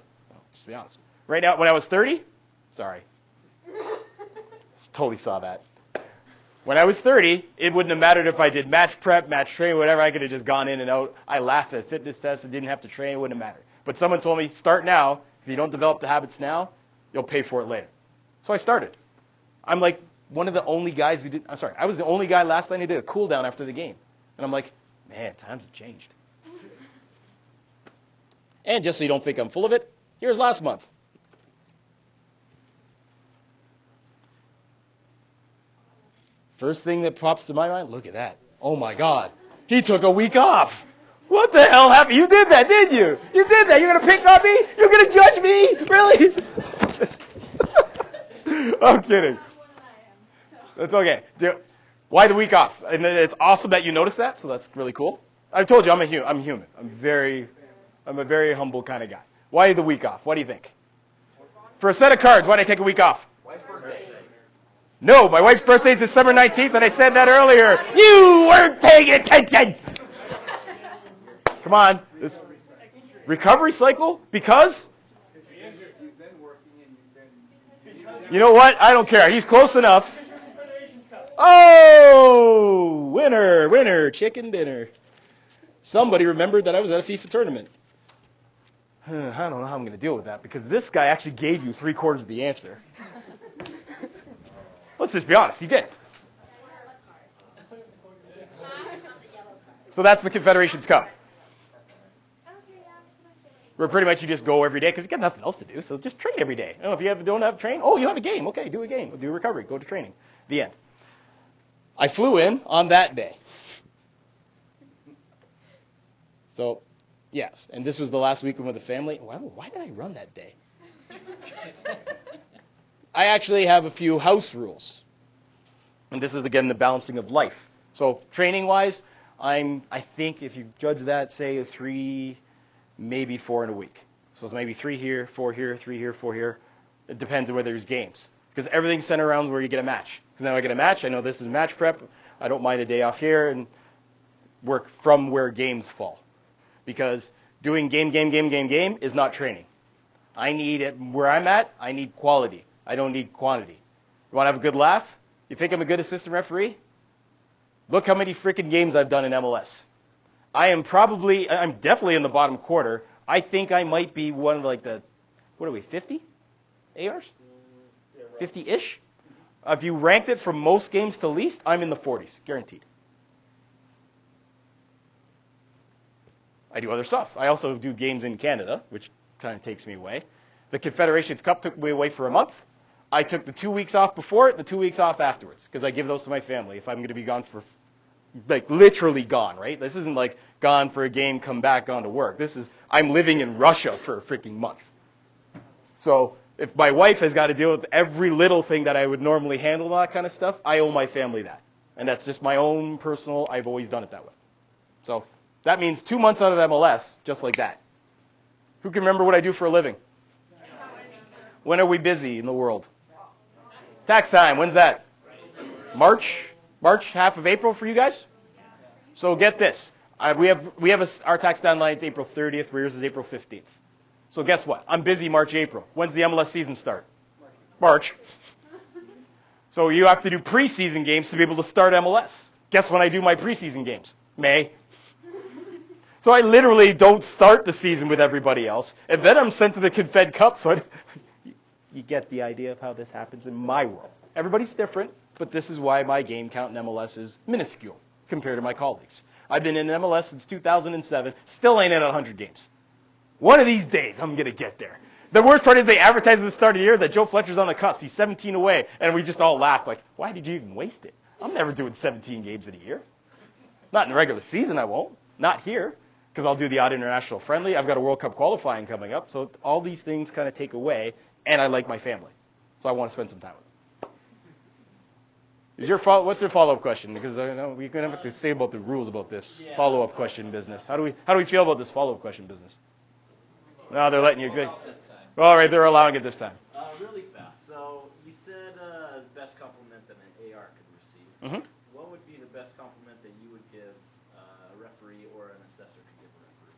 Just to be honest. Right now, when I was 30, sorry. Totally saw that. When I was 30, it wouldn't have mattered if I did match prep, match training, whatever. I could have just gone in and out. I laughed at fitness tests and didn't have to train. It wouldn't have mattered. But someone told me, start now. If you don't develop the habits now, you'll pay for it later. So I started. I'm like one of the only guys who did. I'm sorry. I was the only guy last night who did a cool down after the game. And I'm like, man, times have changed. And just so you don't think I'm full of it, here's last month. First thing that pops to my mind, look at that. Oh my God. He took a week off. What the hell happened? You did that, didn't you? You did that. You're going to pick on me? You're going to judge me? Really? I'm kidding. That's okay. Why the week off? And it's awesome that you noticed that, so that's really cool. I told you I'm human. I'm a very humble kind of guy. Why the week off? What do you think? For a set of cards, why did I take a week off? Wife's birthday. No, my wife's birthday is December 19th, and I said that earlier. You weren't paying attention. Come on. This recovery cycle? Because? You know what? I don't care. He's close enough. Oh, winner, chicken dinner. Somebody remembered that I was at a FIFA tournament. I don't know how I'm going to deal with that because this guy actually gave you 3/4 of the answer. Let's just be honest. He did. So that's the Confederations Cup. Where pretty much you just go every day because you got nothing else to do. So just train every day. Oh, if you don't have to train, oh, you have a game. Okay, do a game. Do recovery. Go to training. The end. I flew in on that day. So, yes. And this was the last weekend with the family. Why did I run that day? I actually have a few house rules. And this is, again, the balancing of life. So training-wise, I think if you judge that, say 3, maybe 4 in a week. So it's maybe 3 here, 4 here, 3 here, 4 here. It depends on whether there's games. Because everything's centered around where you get a match. Because now I get a match, I know this is match prep. I don't mind a day off here and work from where games fall. Because doing game is not training. I need it where I'm at, I need quality. I don't need quantity. You want to have a good laugh? You think I'm a good assistant referee? Look how many freaking games I've done in MLS. I'm definitely in the bottom quarter. I think I might be one of like the, 50 ARs? 50-ish? If you ranked it from most games to least, I'm in the 40s, guaranteed. I do other stuff. I also do games in Canada, which kind of takes me away. The Confederations Cup took me away for a month. I took the 2 weeks off before it, the 2 weeks off afterwards, because I give those to my family if I'm going to be gone for, like, literally gone, right? This isn't like gone for a game, come back, gone to work. This is, I'm living in Russia for a freaking month. So if my wife has got to deal with every little thing that I would normally handle, that kind of stuff, I owe my family that. And that's just my own personal, I've always done it that way. So that means 2 months out of MLS, just like that. Who can remember what I do for a living? When are we busy in the world? Tax time. When's that? March, half of April for you guys? So get this. Our tax deadline is April 30th, where yours is April 15th. So guess what? I'm busy March, April. When's the MLS season start? March. So you have to do preseason games to be able to start MLS. Guess when I do my preseason games? May. So I literally don't start the season with everybody else. And then I'm sent to the Confed Cup. So you get the idea of how this happens in my world. Everybody's different, but this is why my game count in MLS is minuscule compared to my colleagues. I've been in MLS since 2007, still ain't at 100 games. One of these days, I'm going to get there. The worst part is they advertise at the start of the year that Joe Fletcher's on the cusp. He's 17 away, and we just all laugh like, why did you even waste it? I'm never doing 17 games in a year. Not in the regular season, I won't. Not here, because I'll do the odd international friendly. I've got a World Cup qualifying coming up, so all these things kind of take away, and I like my family. So I want to spend some time with them. What's your follow-up question? Because I know we're going to have to say about the rules about this follow-up question business. How do we feel about this follow-up question business? No, they're letting you good. All right, they're allowing it this time. Really fast. So you said best compliment that an AR could receive. Mm-hmm. What would be the best compliment that you would give a referee or an assessor could give a referee?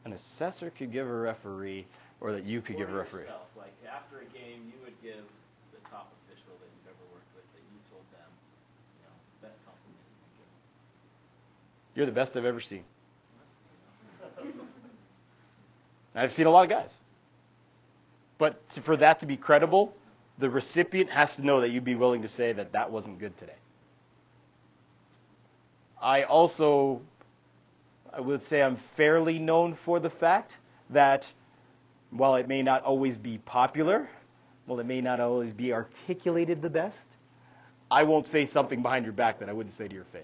An assessor could give a referee. or that you could give a For referee? yourself, like after a game, you would give the top official that you've ever worked with that you told them, best compliment you could give. You're the best I've ever seen. I've seen a lot of guys. But for that to be credible, the recipient has to know that you'd be willing to say that that wasn't good today. I would say I'm fairly known for the fact that while it may not always be popular, while it may not always be articulated the best, I won't say something behind your back that I wouldn't say to your face.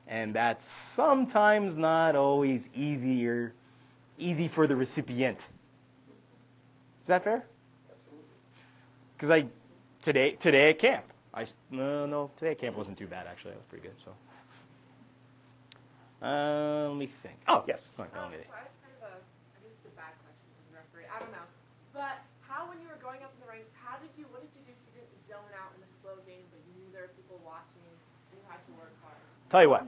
And that's sometimes not always easy for the recipient. Is that fair? Because today at camp, today at camp wasn't too bad actually. That was pretty good. So, let me think. Oh yes, So I have kind of I guess it's a bad question from the referee. I don't know. But how, when you were going up in the ranks, what did you do so you didn't zone out in a slow game, but you knew there were people watching and you had to work hard? Tell you what.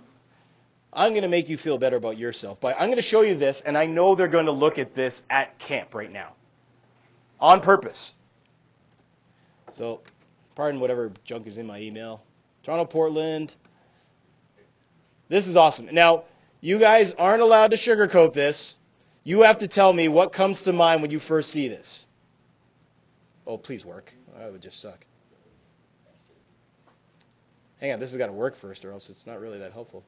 I'm going to make you feel better about yourself, but I'm going to show you this, and I know they're going to look at this at camp right now. On purpose. So, pardon whatever junk is in my email. Toronto, Portland. This is awesome. Now, you guys aren't allowed to sugarcoat this. You have to tell me what comes to mind when you first see this. Oh, please work. That would just suck. Hang on, this has got to work first, or else it's not really that helpful.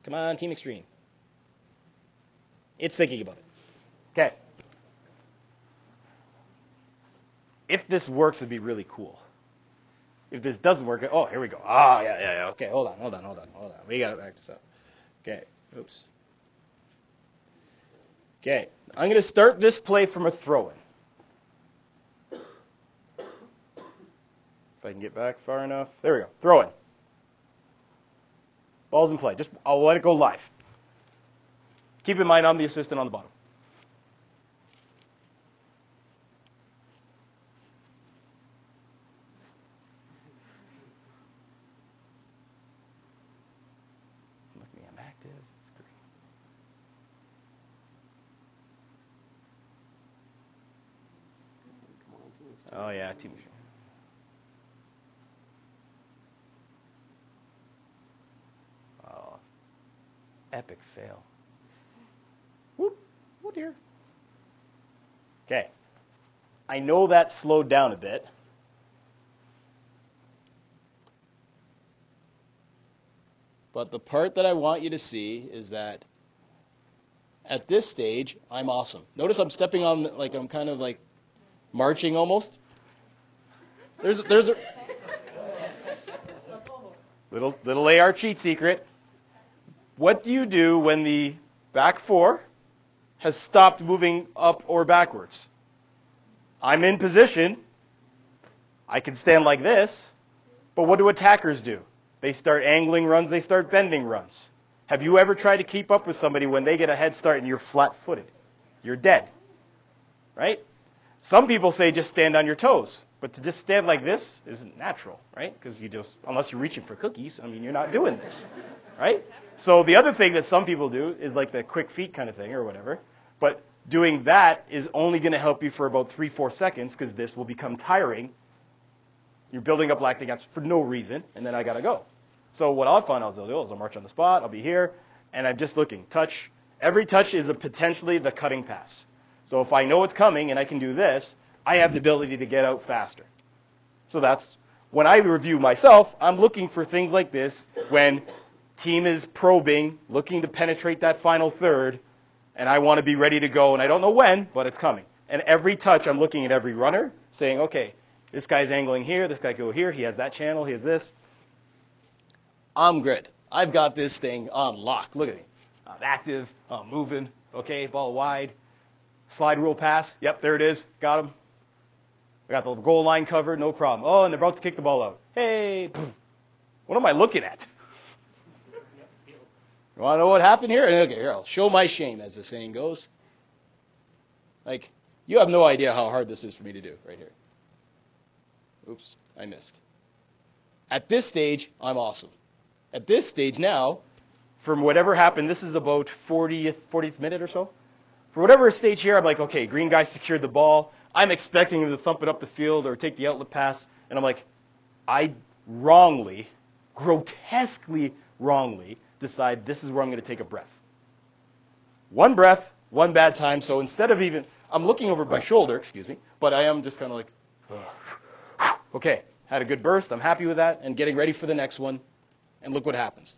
Come on, Team Extreme. It's thinking about it. Okay. If this works, it'd be really cool. If this doesn't work, oh, here we go. Yeah. Okay, hold on. We got to back this up. Okay, oops. Okay, I'm going to start this play from a throw-in. If I can get back far enough. There we go. Throw-in. Ball's in play. I'll let it go live. Keep in mind I'm the assistant on the bottom. Look at me, I'm active. It's great. Oh yeah, team. Oh, epic fail. Whoop, oh dear. Okay. I know that slowed down a bit. But the part that I want you to see is that at this stage, I'm awesome. Notice I'm stepping on, like I'm kind of like marching almost. There's a little AR cheat secret. What do you do when the back four has stopped moving up or backwards? I'm in position. I can stand like this. But what do attackers do? They start angling runs. They start bending runs. Have you ever tried to keep up with somebody when they get a head start and you're flat-footed? You're dead. Right? Some people say just stand on your toes. But to just stand like this isn't natural, right? Because unless you're reaching for cookies, you're not doing this, right? So the other thing that some people do is like the quick feet kind of thing or whatever. But doing that is only going to help you for about 3-4 seconds because this will become tiring. You're building up lactic acid for no reason, and then I got to go. So what I'll find do is I'll march on the spot, I'll be here, and I'm just looking. Touch. Every touch is potentially the cutting pass. So if I know it's coming and I can do this, I have the ability to get out faster. So that's, when I review myself, I'm looking for things like this when team is probing, looking to penetrate that final third, and I want to be ready to go, and I don't know when, but it's coming. And every touch, I'm looking at every runner, saying, okay, this guy's angling here, this guy go here, he has that channel, he has this. I'm good. I've got this thing on lock. Look at me. I'm active, I'm moving, okay, ball wide. Slide rule pass, yep, there it is, got him. I got the goal line covered, no problem. Oh, and they're about to kick the ball out. Hey, what am I looking at? You want to know what happened here? Okay, here, I'll show my shame, as the saying goes. Like, you have no idea how hard this is for me to do right here. Oops, I missed. At this stage, I'm awesome. At this stage now, from whatever happened, this is about 40th minute or so. For whatever stage here, I'm like, okay, green guy secured the ball. I'm expecting him to thump it up the field or take the outlet pass. And I'm like, I wrongly, grotesquely wrongly, decide this is where I'm going to take a breath. One breath, one bad time. So instead of even, I'm looking over my shoulder, excuse me, but I am just kind of like, okay, had a good burst. I'm happy with that and getting ready for the next one. And look what happens.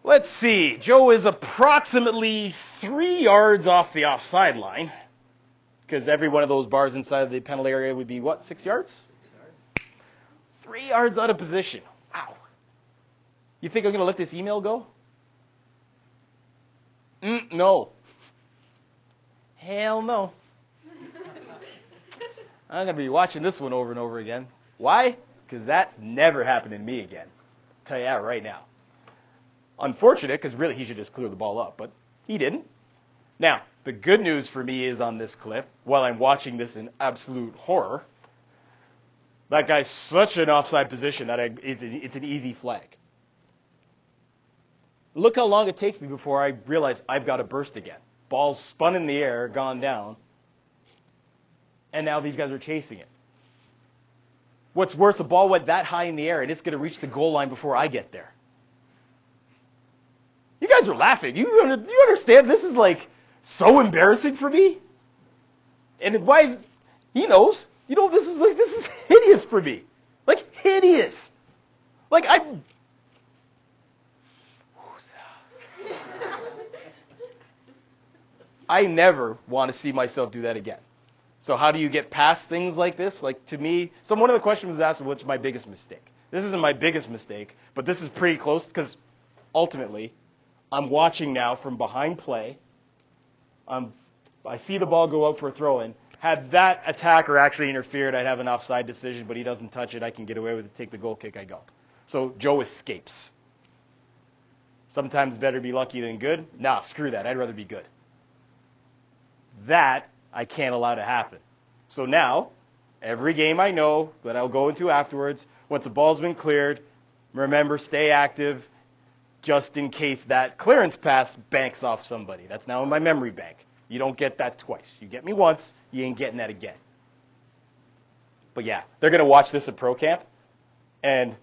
Let's see. Joe is approximately 3 yards off the offside line. Because every one of those bars inside the penalty area would be, what, 6 yards? 3 yards out of position. Wow. You think I'm going to let this email go? No. Hell no. I'm going to be watching this one over and over again. Why? Because that's never happening to me again. I'll tell you that right now. Unfortunate, because really he should just clear the ball up, but he didn't. Now, the good news for me is on this clip, while I'm watching this in absolute horror, that guy's such an offside position that it's an easy flag. Look how long it takes me before I realize I've got to burst again. Ball's spun in the air, gone down, and now these guys are chasing it. What's worse, the ball went that high in the air, and it's going to reach the goal line before I get there. You guys are laughing. You understand this is like so embarrassing for me? And why is he knows? You know, this is hideous for me. Like hideous. Like I never want to see myself do that again. So how do you get past things like this? Like to me, one of the questions was asked, what's my biggest mistake? This isn't my biggest mistake, but this is pretty close because ultimately I'm watching now from behind play. I see the ball go out for a throw-in. Had that attacker actually interfered, I'd have an offside decision, but he doesn't touch it. I can get away with it, take the goal kick, I go. So Joe escapes. Sometimes better be lucky than good. Nah, screw that. I'd rather be good. That I can't allow to happen. So now, every game I know that I'll go into afterwards, once the ball's been cleared, remember, stay active, just in case that clearance pass banks off somebody. That's now in my memory bank. You don't get that twice. You get me once, you ain't getting that again. But yeah, they're going to watch this at Pro Camp, and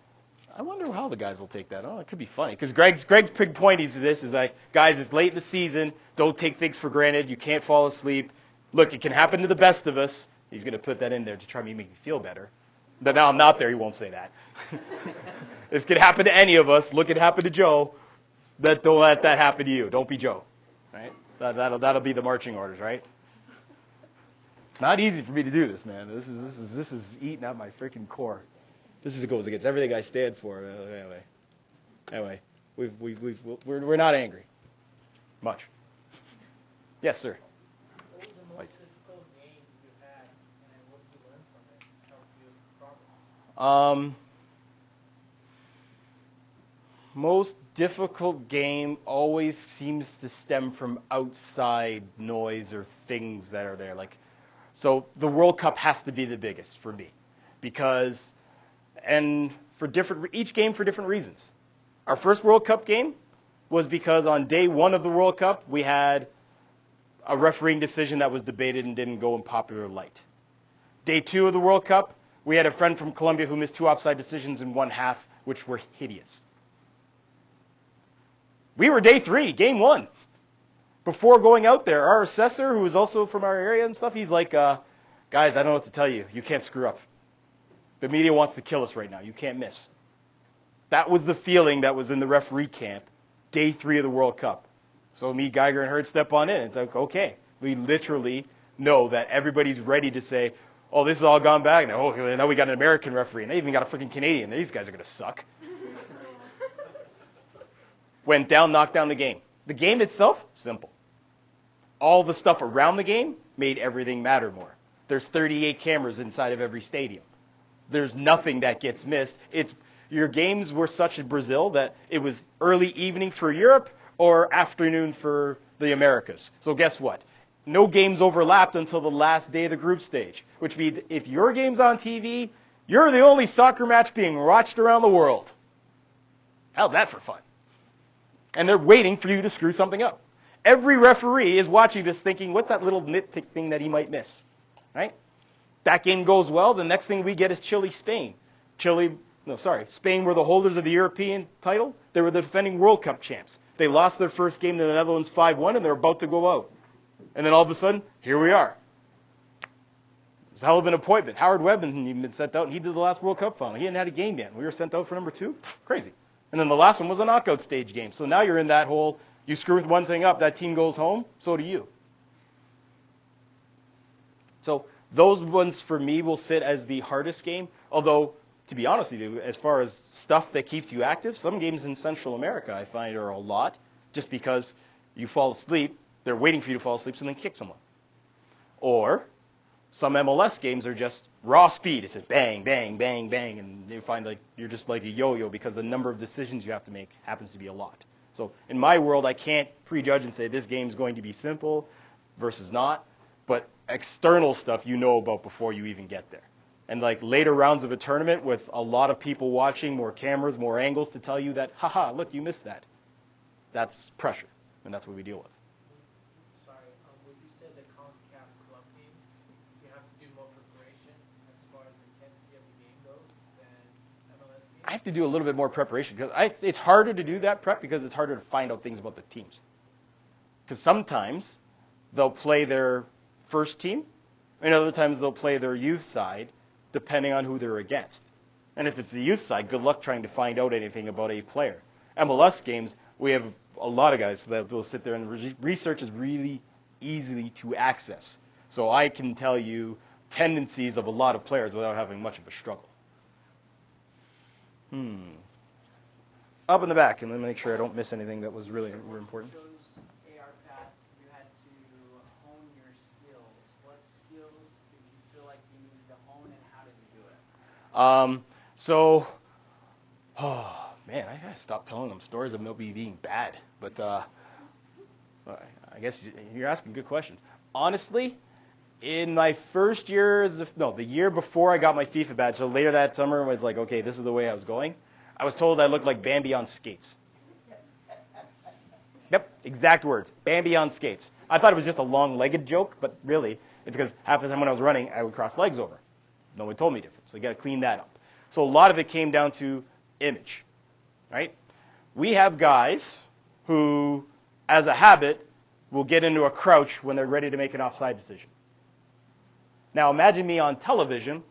I wonder how the guys will take that. Oh, it could be funny. Because Greg's big point to this is like, guys, it's late in the season. Don't take things for granted. You can't fall asleep. Look, it can happen to the best of us. He's going to put that in there to try to make me feel better. But now I'm not there. He won't say that. This could happen to any of us. Look, it happened to Joe. Don't let that happen to you. Don't be Joe. Right? That'll be the marching orders, right? It's not easy for me to do this, man. This is eating at my freaking core. This goes against everything I stand for. Anyway, we're not angry. Much. Yes, sir. What was the most difficult game you had, and what did you learn from it to help you progress? Most difficult game always seems to stem from outside noise or things that are there. So the World Cup has to be the biggest for me, because, and for each game for different reasons. Our first World Cup game was because on day one of the World Cup, we had a refereeing decision that was debated and didn't go in popular light. Day two of the World Cup, we had a friend from Colombia who missed 2 offside decisions in one half, which were hideous. We were day 3, game 1. Before going out there, our assessor, who was also from our area and stuff, he's like, guys, I don't know what to tell you. You can't screw up. The media wants to kill us right now. You can't miss. That was the feeling that was in the referee camp, day 3 of the World Cup. So me, Geiger, and Hurd step on in. It's like, okay, we literally know that everybody's ready to say, oh, this has all gone back. Now we got an American referee, and they even got a freaking Canadian. These guys are going to suck. Went down, knocked down the game. The game itself, simple. All the stuff around the game made everything matter more. There's 38 cameras inside of every stadium. There's nothing that gets missed. Your games were such in Brazil that it was early evening for Europe or afternoon for the Americas. So guess what? No games overlapped until the last day of the group stage, which means if your game's on TV, You're the only soccer match being watched around the world. How's that for fun? And they're waiting for you to screw something up. Every referee is watching this thinking, what's that little nitpick thing that he might miss? Right? That game goes well, the next thing we get is Spain. Spain were the holders of the European title. They were the defending World Cup champs. They lost their first game to the Netherlands 5-1, and they're about to go out. And then all of a sudden, here we are. It was a hell of an appointment. Howard Webb had been sent out, and he did the last World Cup final. He hadn't had a game yet. We were sent out for number 2. Crazy. And then the last one was a knockout stage game. So now you're in that whole, you screw with one thing up, that team goes home, so do you. So those ones for me will sit as the hardest game, although, to be honest with you, as far as stuff that keeps you active, some games in Central America I find are a lot, just because you fall asleep, they're waiting for you to fall asleep, so then kick someone. Or some MLS games are just raw speed. It's just bang, bang, bang, bang, and you find like you're just like a yo-yo because the number of decisions you have to make happens to be a lot. So in my world, I can't prejudge and say this game's going to be simple versus not, but external stuff you know about before you even get there. And like later rounds of a tournament with a lot of people watching, more cameras, more angles to tell you that, haha, look, you missed that. That's pressure, and that's what we deal with. Sorry, would you say the CONCACAF club games, you have to do more preparation as far as intensity of the game goes than MLS games? I have to do a little bit more preparation because it's harder to do that prep because it's harder to find out things about the teams. Because sometimes they'll play their first team, and other times they'll play their youth side, depending on who they're against. And if it's the youth side, good luck trying to find out anything about a player. MLS games, we have a lot of guys that will sit there, and research is really easy to access. So I can tell you tendencies of a lot of players without having much of a struggle. Up in the back, and let me make sure I don't miss anything that was really important. Chose AR path, you had to hone your skills. What skills did you feel like you needed to hone, and how did you do it? Man, I gotta stop telling them stories of nobody being bad. But I guess you're asking good questions. Honestly, in my first year, the year before I got my FIFA badge, so later that summer, I was like, okay, this is the way I was going. I was told I looked like Bambi on skates. Yep, exact words, Bambi on skates. I thought it was just a long-legged joke, but really, it's because half the time when I was running, I would cross legs over. No one told me different, so you got to clean that up. So a lot of it came down to image, right? We have guys who, as a habit, will get into a crouch when they're ready to make an offside decision. Now imagine me on television.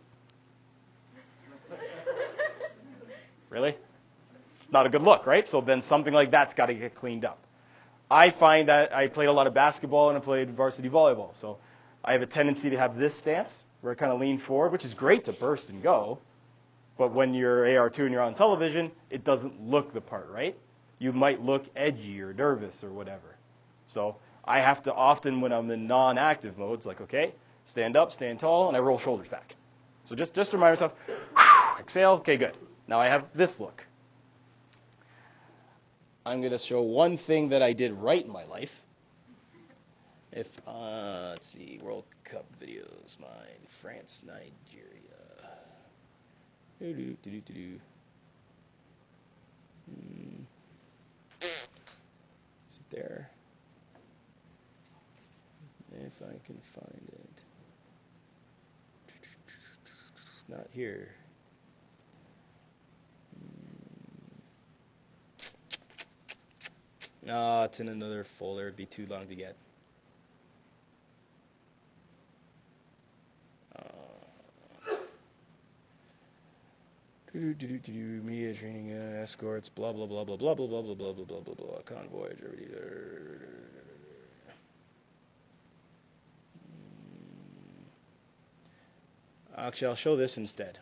Really? It's not a good look, right? So then something like that's got to get cleaned up. I find that I played a lot of basketball and I played varsity volleyball. So I have a tendency to have this stance where I kind of lean forward, which is great to burst and go. But when you're AR2 and you're on television, it doesn't look the part, right? You might look edgy or nervous or whatever. So I have to often, when I'm in non-active mode, it's like, okay, stand up, stand tall, and I roll shoulders back. So just remind myself, exhale, okay, good. Now I have this look. I'm going to show one thing that I did right in my life. If, let's see, World Cup videos, mine, France, Nigeria. Is it there? If I can find it. Not here. No, it's in another folder. It'd be too long to get. Media training, escorts, blah blah blah blah blah blah blah blah blah blah blah blah blah. Convoy, Germany. Actually, I'll show this instead.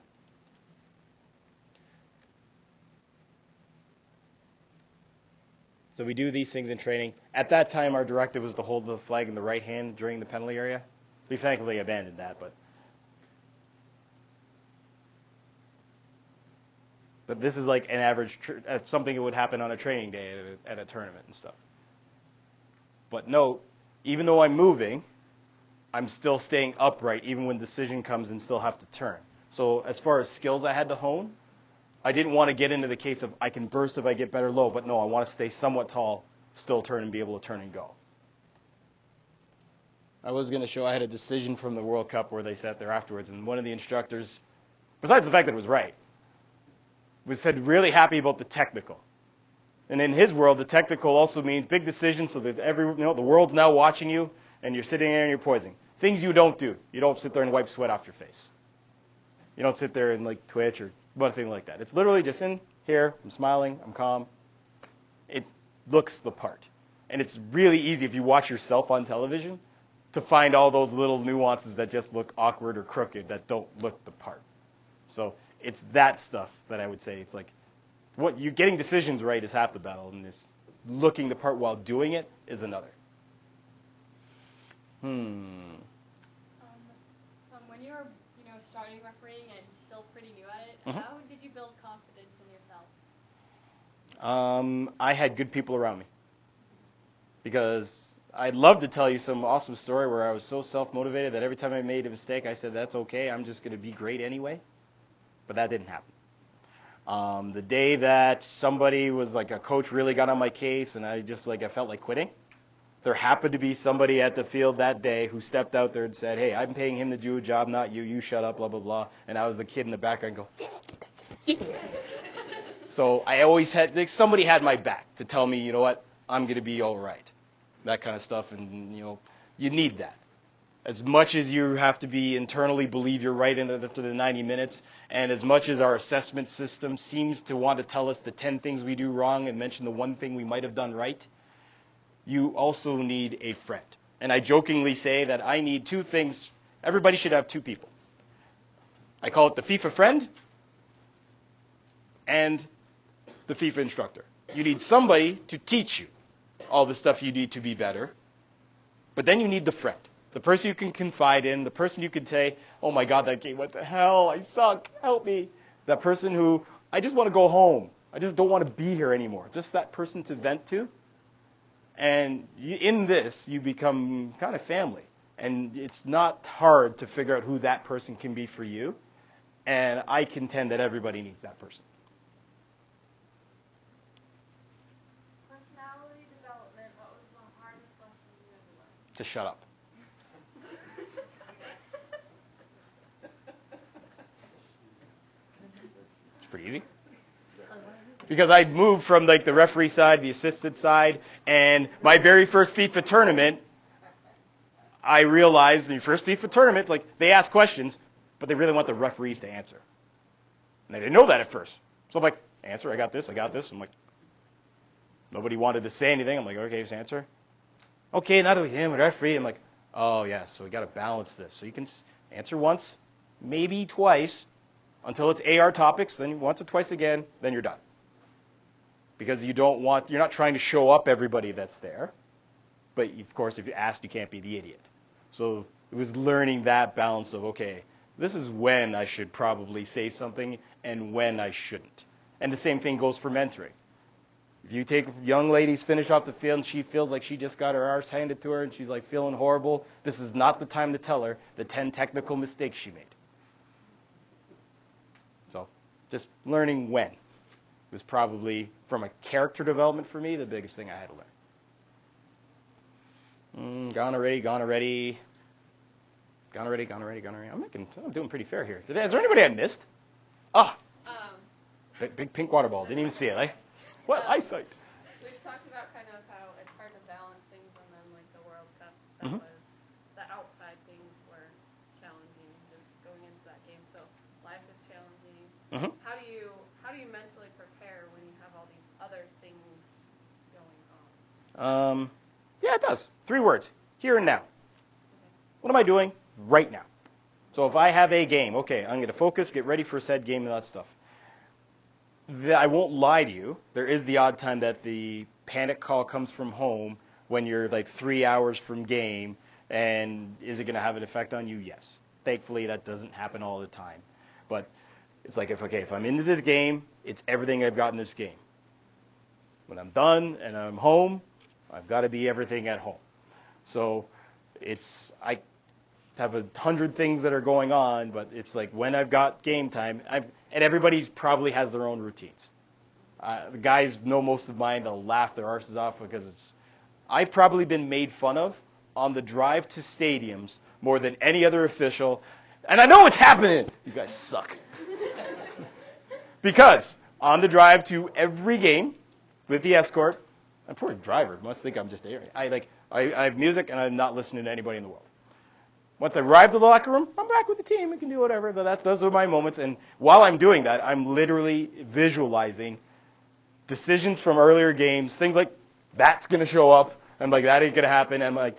So we do these things in training. At that time, our directive was to hold the flag in the right hand during the penalty area. We thankfully abandoned that, but this is like an average, something that would happen on a training day at a tournament and stuff. But note, even though I'm moving, I'm still staying upright, even when decision comes and still have to turn. So as far as skills I had to hone, I didn't want to get into the case of I can burst if I get better low, but no, I want to stay somewhat tall, still turn and be able to turn and go. I was going to show I had a decision from the World Cup where they sat there afterwards, and one of the instructors, besides the fact that it was right, was said really happy about the technical. And in his world, the technical also means big decisions so that the world's now watching you, and you're sitting there and you're poising. Things you don't do. You don't sit there and wipe sweat off your face. You don't sit there and like twitch or one thing like that. It's literally just in here, I'm smiling, I'm calm. It looks the part. And it's really easy if you watch yourself on television to find all those little nuances that just look awkward or crooked that don't look the part. So it's that stuff that I would say. It's like what you getting decisions right is half the battle, and this looking the part while doing it is another. When you were, starting refereeing and still pretty new at it, how did you build confidence in yourself? I had good people around me. Because I'd love to tell you some awesome story where I was so self-motivated that every time I made a mistake, I said, that's okay, I'm just going to be great anyway. But that didn't happen. The day that somebody was like a coach really got on my case and I felt like quitting, there happened to be somebody at the field that day who stepped out there and said, hey, I'm paying him to do a job, not you. You shut up, blah, blah, blah. And I was the kid in the background go, yeah. So I always had, somebody had my back to tell me, you know what, I'm going to be all right. That kind of stuff. And, you need that. As much as you have to be internally believe you're right after the 90 minutes, and as much as our assessment system seems to want to tell us the 10 things we do wrong and mention the one thing we might have done right, you also need a friend. And I jokingly say that I need two things. Everybody should have two people. I call it the FIFA friend and the FIFA instructor. You need somebody to teach you all the stuff you need to be better, but then you need the friend. The person you can confide in, the person you can say, oh my God, that game, what the hell, I suck, help me. That person who, I just want to go home. I just don't want to be here anymore. Just that person to vent to. And in this, you become kind of family. And it's not hard to figure out who that person can be for you. And I contend that everybody needs that person. Personality development, what was the hardest lesson you ever learned? To shut up. It's pretty easy. Because I'd moved from like the referee side, the assistant side, and my very first FIFA tournament, I realized the first FIFA tournament, like they ask questions, but they really want the referees to answer. And they didn't know that at first. So I'm like, answer, I got this. I'm like, nobody wanted to say anything. I'm like, okay, just answer. Okay, now that we have a referee, I'm like, oh yeah, so we got to balance this. So you can answer once, maybe twice, until it's AR topics, then once or twice again, then you're done. Because you're not trying to show up everybody that's there. But of course, if you ask, you can't be the idiot. So it was learning that balance of, okay, this is when I should probably say something and when I shouldn't. And the same thing goes for mentoring. If you take young ladies finish off the field and she feels like she just got her arse handed to her and she's like feeling horrible, this is not the time to tell her the 10 technical mistakes she made. So just learning when was probably, from a character development for me, the biggest thing I had to learn. Gone already. I'm doing pretty fair here. Is there anybody I missed? Big pink water ball. Didn't even see it. What eyesight? We've talked about kind of how it's hard to balance things, and then like the World Cup, was the outside things were challenging, just going into that game. So life is challenging. How do you mentally prepare when you have all these other things going on? Yeah, it does. 3 words: here and now. What am I doing right now? So if I have a game, okay, I'm going to focus, get ready for said game and that stuff. I won't lie to you. There is the odd time that the panic call comes from home when you're like 3 hours from game, and is it going to have an effect on you? Yes. Thankfully, that doesn't happen all the time. But it's like, if I'm into this game, it's everything I've got in this game. When I'm done and I'm home, I've got to be everything at home. So I have 100 things that are going on, but it's like when I've got game time, and everybody probably has their own routines. The guys know most of mine. They'll laugh their arses off because I've probably been made fun of on the drive to stadiums more than any other official. And I know it's happening. You guys suck. Because on the drive to every game with the escort, I'm poor driver. Must think I'm just airing. I have music and I'm not listening to anybody in the world. Once I arrive to the locker room, I'm back with the team. We can do whatever. But those are my moments. And while I'm doing that, I'm literally visualizing decisions from earlier games, things like that's going to show up. I'm like, that ain't going to happen. And I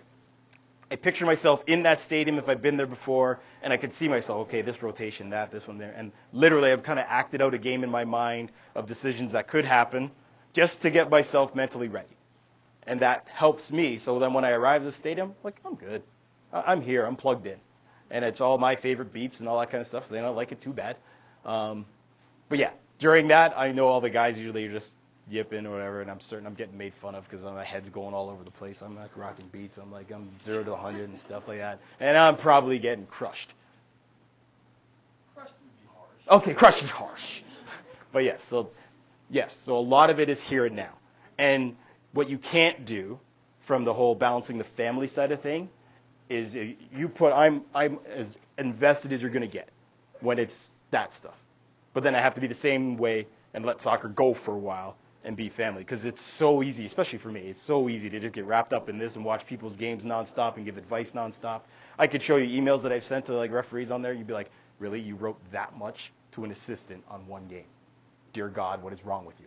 picture myself in that stadium if I've been there before, and I could see myself, okay, this rotation, this one there. And literally, I've kind of acted out a game in my mind of decisions that could happen just to get myself mentally ready. And that helps me. So then when I arrive at the stadium, I'm good. I'm here. I'm plugged in. And it's all my favorite beats and all that kind of stuff, so they don't like it too bad. But yeah, during that, I know all the guys usually are just yipping or whatever, and I'm certain I'm getting made fun of because my head's going all over the place. I'm like rocking beats. I'm 0 to 100 and stuff like that. And I'm probably getting crushed. Crushed would be harsh. Okay, crushed is harsh. But yes, so a lot of it is here and now. And what you can't do from the whole balancing the family side of thing is I'm as invested as you're going to get when it's that stuff. But then I have to be the same way and let soccer go for a while and be family, because it's so easy, especially for me, it's so easy to just get wrapped up in this and watch people's games nonstop and give advice nonstop. I could show you emails that I've sent to referees on there. You'd be like, really? You wrote that much to an assistant on one game? Dear God, what is wrong with you?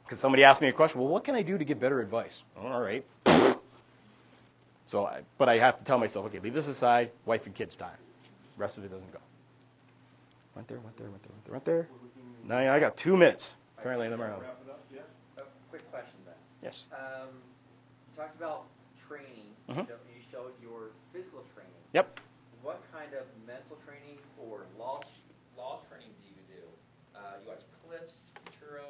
Because somebody asked me a question, well, what can I do to get better advice? All right. But I have to tell myself, okay, leave this aside, wife and kids time. The rest of it doesn't go. Went there. Now I got 2 minutes. Apparently, I'm around. Wrap it up, yeah? A quick question then. Yes. You talked about training. Mhm. You showed your physical training. Yep. What kind of mental training or law training do you do? You watch clips, Futuro?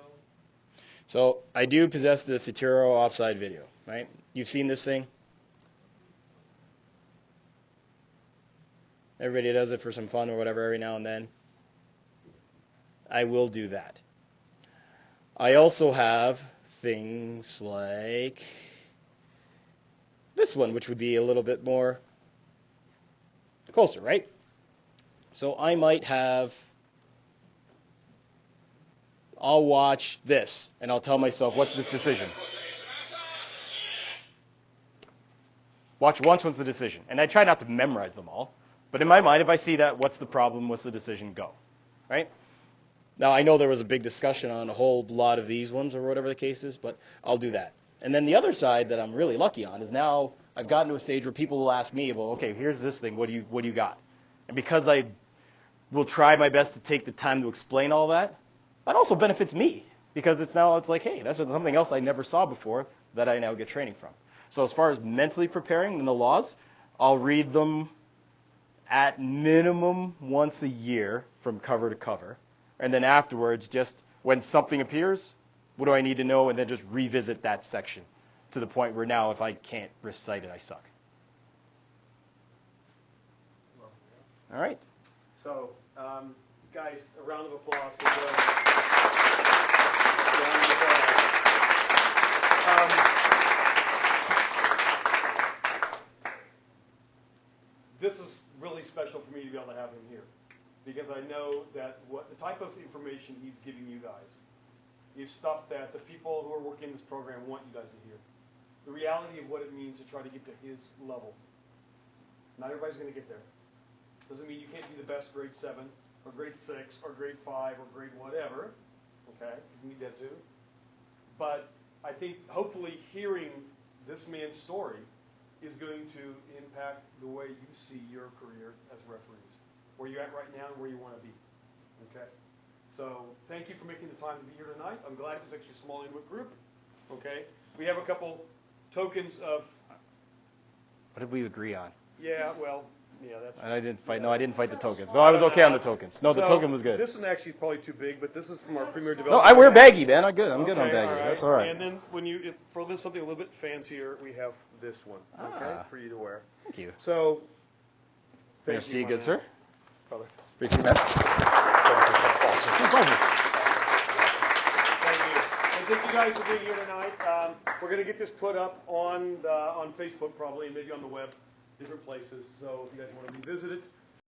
So I do possess the Futuro offside video, right? You've seen this thing? Everybody does it for some fun or whatever every now and then. I will do that. I also have things like this one, which would be a little bit more closer, right? So I might have, I'll watch this, and I'll tell myself, what's this decision? Watch once, what's the decision? And I try not to memorize them all. But in my mind, if I see that, what's the problem, what's the decision, go. Right? Now, I know there was a big discussion on a whole lot of these ones or whatever the case is, but I'll do that. And then the other side that I'm really lucky on is now I've gotten to a stage where people will ask me, well, okay, here's this thing, what do you got? And because I will try my best to take the time to explain all that, that also benefits me. Because it's like, hey, that's something else I never saw before that I now get training from. So as far as mentally preparing in the laws, I'll read them at minimum once a year from cover to cover. And then afterwards, just when something appears, what do I need to know? And then just revisit that section to the point where now if I can't recite it, I suck. All right. So, guys, a round of applause for Bill. Round of applause. This is really special for me to be able to have him here, because I know that the type of information he's giving you guys is stuff that the people who are working this program want you guys to hear. The reality of what it means to try to get to his level. Not everybody's going to get there. Doesn't mean you can't be the best grade 7 or grade 6 or grade 5 or grade whatever. Okay, you need that too. But I think hopefully hearing this man's story is going to impact the way you see your career as referees, where you're at right now and where you want to be. Okay? So thank you for making the time to be here tonight. I'm glad it was actually a small input group. Okay? We have a couple tokens of... What did we agree on? Yeah, well, yeah, that's... I didn't fight the tokens. No, I was okay on the tokens. No, the token was good. This one actually is probably too big, but this is from our premier No, development. I wear baggy, man. I'm good on Okay, baggy. all right. That's all right. And then for something a little bit fancier, we have this one, okay, Ah. for you to wear. Thank you. So Merci, my good man. sir. Brother. Merci, man. Thank you. And thank you guys for being here tonight. We're going to get this put up on Facebook probably, and maybe on the web, different places. So if you guys want to revisit it,